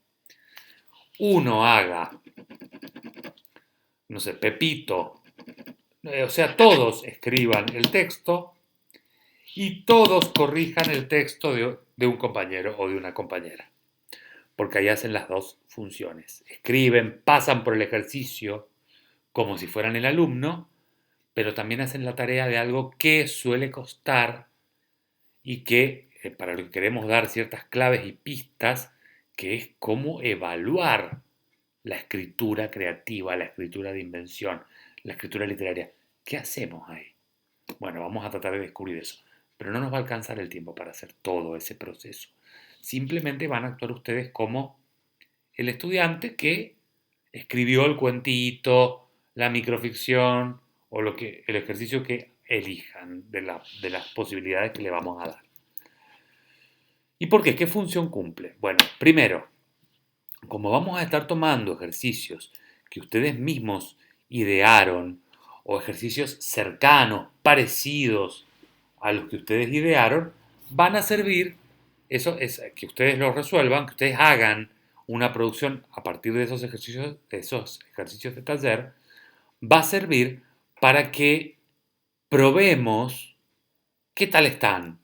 uno haga, no sé, Pepito, o sea, todos escriban el texto y todos corrijan el texto de un compañero o de una compañera. Porque ahí hacen las dos funciones. Escriben, pasan por el ejercicio como si fueran el alumno, pero también hacen la tarea de algo que suele costar y que para lo que queremos dar ciertas claves y pistas, que es cómo evaluar la escritura creativa, la escritura de invención, la escritura literaria. ¿Qué hacemos ahí? Bueno, vamos a tratar de descubrir eso, pero no nos va a alcanzar el tiempo para hacer todo ese proceso. Simplemente van a actuar ustedes como el estudiante que escribió el cuentito, la microficción o el ejercicio que elijan de las posibilidades que le vamos a dar. ¿Y por qué? ¿Qué función cumple? Bueno, primero, como vamos a estar tomando ejercicios que ustedes mismos idearon o ejercicios cercanos, parecidos a los que ustedes idearon, van a servir, eso es que ustedes lo resuelvan, que ustedes hagan una producción a partir de esos ejercicios de taller, va a servir para que probemos qué tal están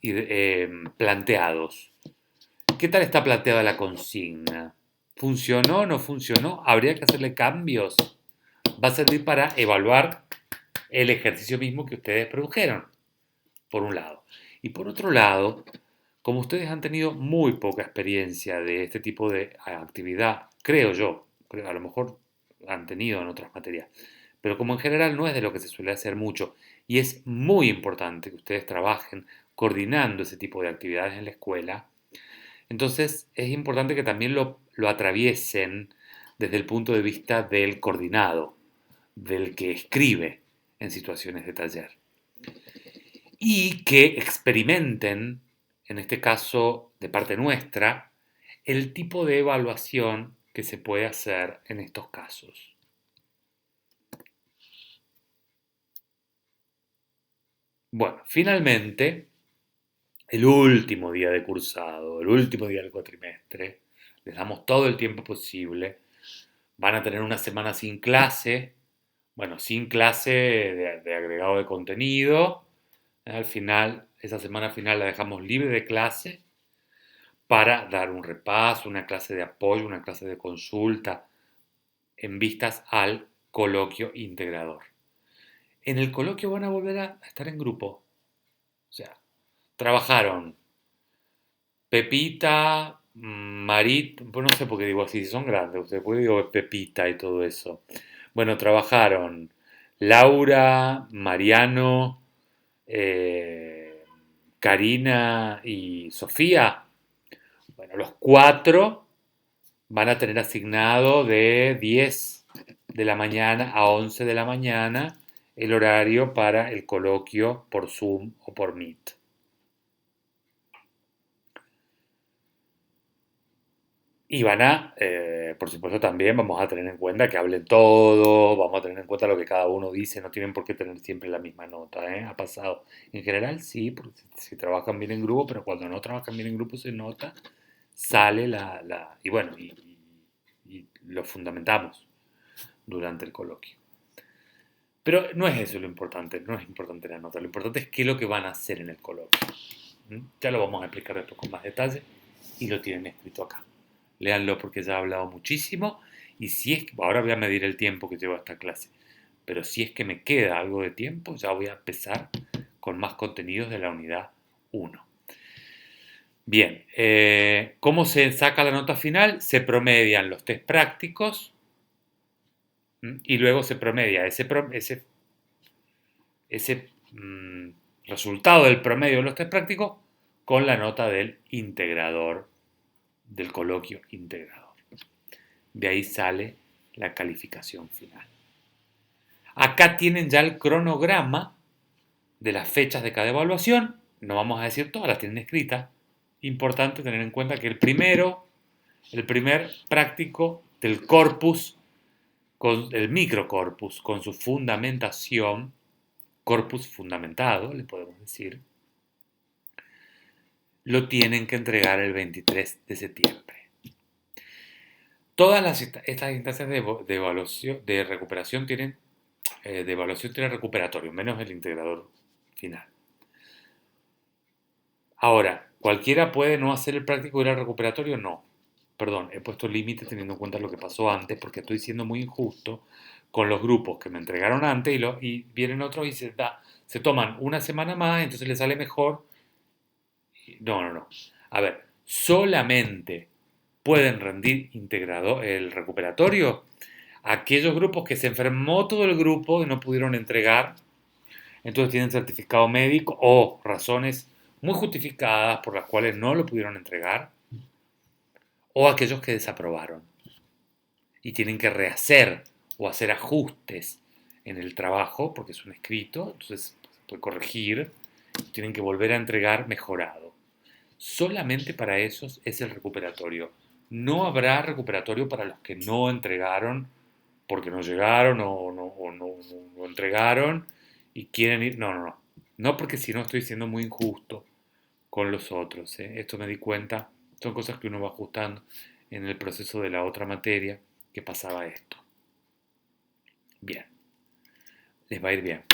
planteados. ¿Qué tal está planteada la consigna? ¿Funcionó? ¿No funcionó? ¿Habría que hacerle cambios? Va a servir para evaluar el ejercicio mismo que ustedes produjeron, por un lado. Y por otro lado, como ustedes han tenido muy poca experiencia de este tipo de actividad, creo yo, a lo mejor han tenido en otras materias, pero como en general no es de lo que se suele hacer mucho, y es muy importante que ustedes trabajen coordinando ese tipo de actividades en la escuela, entonces es importante que también lo atraviesen desde el punto de vista del coordinado, del que escribe en situaciones de taller. Y que experimenten, en este caso de parte nuestra, el tipo de evaluación que se puede hacer en estos casos. Bueno, finalmente, el último día de cursado, el último día del cuatrimestre, les damos todo el tiempo posible. Van a tener una semana sin clase, bueno, sin clase de agregado de contenido. Al final, esa semana final la dejamos libre de clase para dar un repaso, una clase de apoyo, una clase de consulta en vistas al coloquio integrador. En el coloquio van a volver a estar en grupo. O sea, trabajaron Pepita, Marit, pues no sé por qué digo así, son grandes, usted puede digo Pepita y todo eso. Bueno, trabajaron Laura, Mariano, eh, Karina y Sofía. Bueno, los cuatro van a tener asignado de 10 de la mañana a 11 de la mañana el horario para el coloquio por Zoom o por Meet. Y van a, por supuesto, también vamos a tener en cuenta que hablen todos, vamos a tener en cuenta lo que cada uno dice, no tienen por qué tener siempre la misma nota, ¿eh? Ha pasado. En general sí, porque si trabajan bien en grupo, pero cuando no trabajan bien en grupo se nota, sale y bueno, y lo fundamentamos durante el coloquio. Pero no es eso lo importante, no es importante la nota, lo importante es qué es lo que van a hacer en el coloquio. Ya lo vamos a explicar después con más detalle y lo tienen escrito acá. Léanlo porque ya he hablado muchísimo y si es que, ahora voy a medir el tiempo que llevo a esta clase, pero si es que me queda algo de tiempo, ya voy a empezar con más contenidos de la unidad 1. Bien, ¿cómo se saca la nota final? Se promedian los test prácticos y luego se promedia ese resultado del promedio de los test prácticos con la nota del integrador, del coloquio integrador. De ahí sale la calificación final. Acá tienen ya el cronograma de las fechas de cada evaluación. No vamos a decir todas, las tienen escritas. Importante tener en cuenta que el primer práctico del corpus, el microcorpus, con su fundamentación, corpus fundamentado, le podemos decir, lo tienen que entregar el 23 de septiembre. Todas estas instancias de evaluación, de recuperación tienen, de evaluación tienen recuperatorio, menos el integrador final. Ahora, ¿cualquiera puede no hacer el práctico y ir al recuperatorio? No. Perdón, he puesto límite teniendo en cuenta lo que pasó antes, porque estoy siendo muy injusto con los grupos que me entregaron antes y vienen otros y se toman una semana más, entonces les sale mejor. No, no, no. A ver, solamente pueden rendir integrado el recuperatorio aquellos grupos que se enfermó todo el grupo y no pudieron entregar, entonces tienen certificado médico o razones muy justificadas por las cuales no lo pudieron entregar, o aquellos que desaprobaron y tienen que rehacer o hacer ajustes en el trabajo, porque es un escrito, entonces se puede corregir, tienen que volver a entregar mejorado. Solamente para esos es el recuperatorio. No habrá recuperatorio para los que no entregaron porque no llegaron o no entregaron y quieren ir. No, no, no. No, porque si no estoy siendo muy injusto con los otros. Esto me di cuenta, son cosas que uno va ajustando en el proceso de la otra materia que pasaba esto. Bien, les va a ir bien.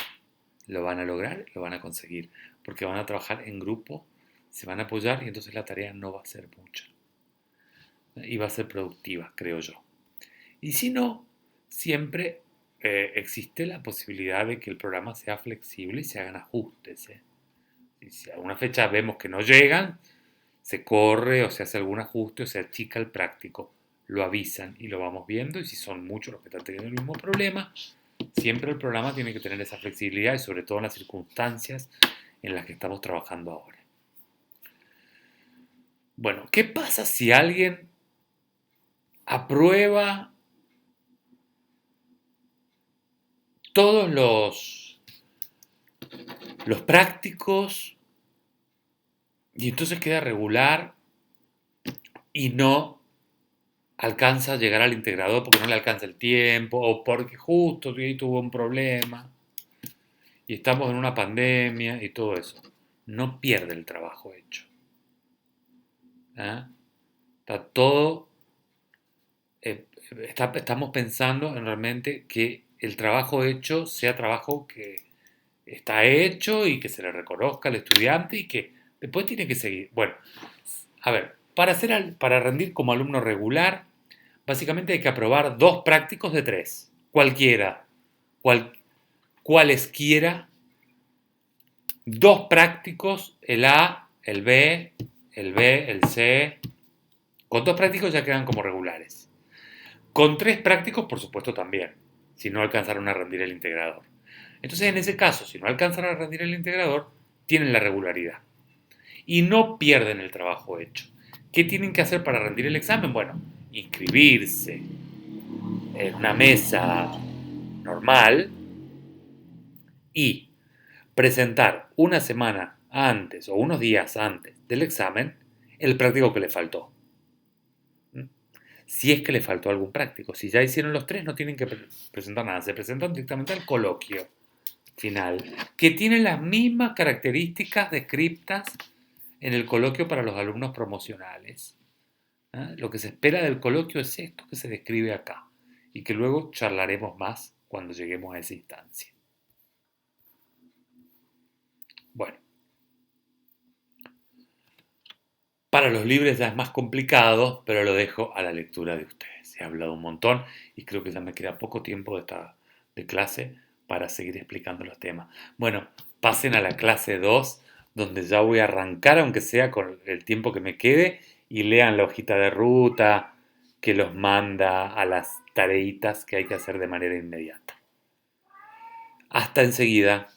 Lo van a lograr, lo van a conseguir, porque van a trabajar en grupo, se van a apoyar y entonces la tarea no va a ser mucha. Y va a ser productiva, creo yo. Y si no, siempre existe la posibilidad de que el programa sea flexible y se hagan ajustes. Y si a una fecha vemos que no llegan, se corre o se hace algún ajuste o se achica el práctico. Lo avisan y lo vamos viendo. Y si son muchos los que están teniendo el mismo problema, siempre el programa tiene que tener esa flexibilidad y sobre todo en las circunstancias en las que estamos trabajando ahora. Bueno, ¿qué pasa si alguien aprueba todos los prácticos y entonces queda regular y no alcanza a llegar al integrador porque no le alcanza el tiempo o porque justo ahí tuvo un problema y estamos en una pandemia y todo eso? No pierde el trabajo hecho. ¿Eh? Está todo, estamos pensando en realmente que el trabajo hecho sea trabajo que está hecho y que se le reconozca al estudiante y que después tiene que seguir. Bueno, a ver, para rendir como alumno regular, básicamente hay que aprobar 2 prácticos de 3, cualquiera, cualesquiera, 2 prácticos, el A, el B, el C. Con 2 prácticos ya quedan como regulares. Con 3 prácticos, por supuesto, también, si no alcanzaron a rendir el integrador. Entonces, en ese caso, si no alcanzan a rendir el integrador, tienen la regularidad y no pierden el trabajo hecho. ¿Qué tienen que hacer para rendir el examen? Bueno, inscribirse en una mesa normal y presentar una semana antes o unos días antes del examen el práctico que le faltó. Si es que le faltó algún práctico. Si ya hicieron los 3, no tienen que presentar nada. Se presentan directamente al coloquio final, que tiene las mismas características descritas en el coloquio para los alumnos promocionales. Lo que se espera del coloquio es esto que se describe acá y que luego charlaremos más cuando lleguemos a esa instancia. Bueno, para los libres ya es más complicado, pero lo dejo a la lectura de ustedes. He hablado un montón y creo que ya me queda poco tiempo de clase para seguir explicando los temas. Bueno, pasen a la clase 2, donde ya voy a arrancar, aunque sea con el tiempo que me quede, y lean la hojita de ruta que los manda a las tareitas que hay que hacer de manera inmediata. Hasta enseguida.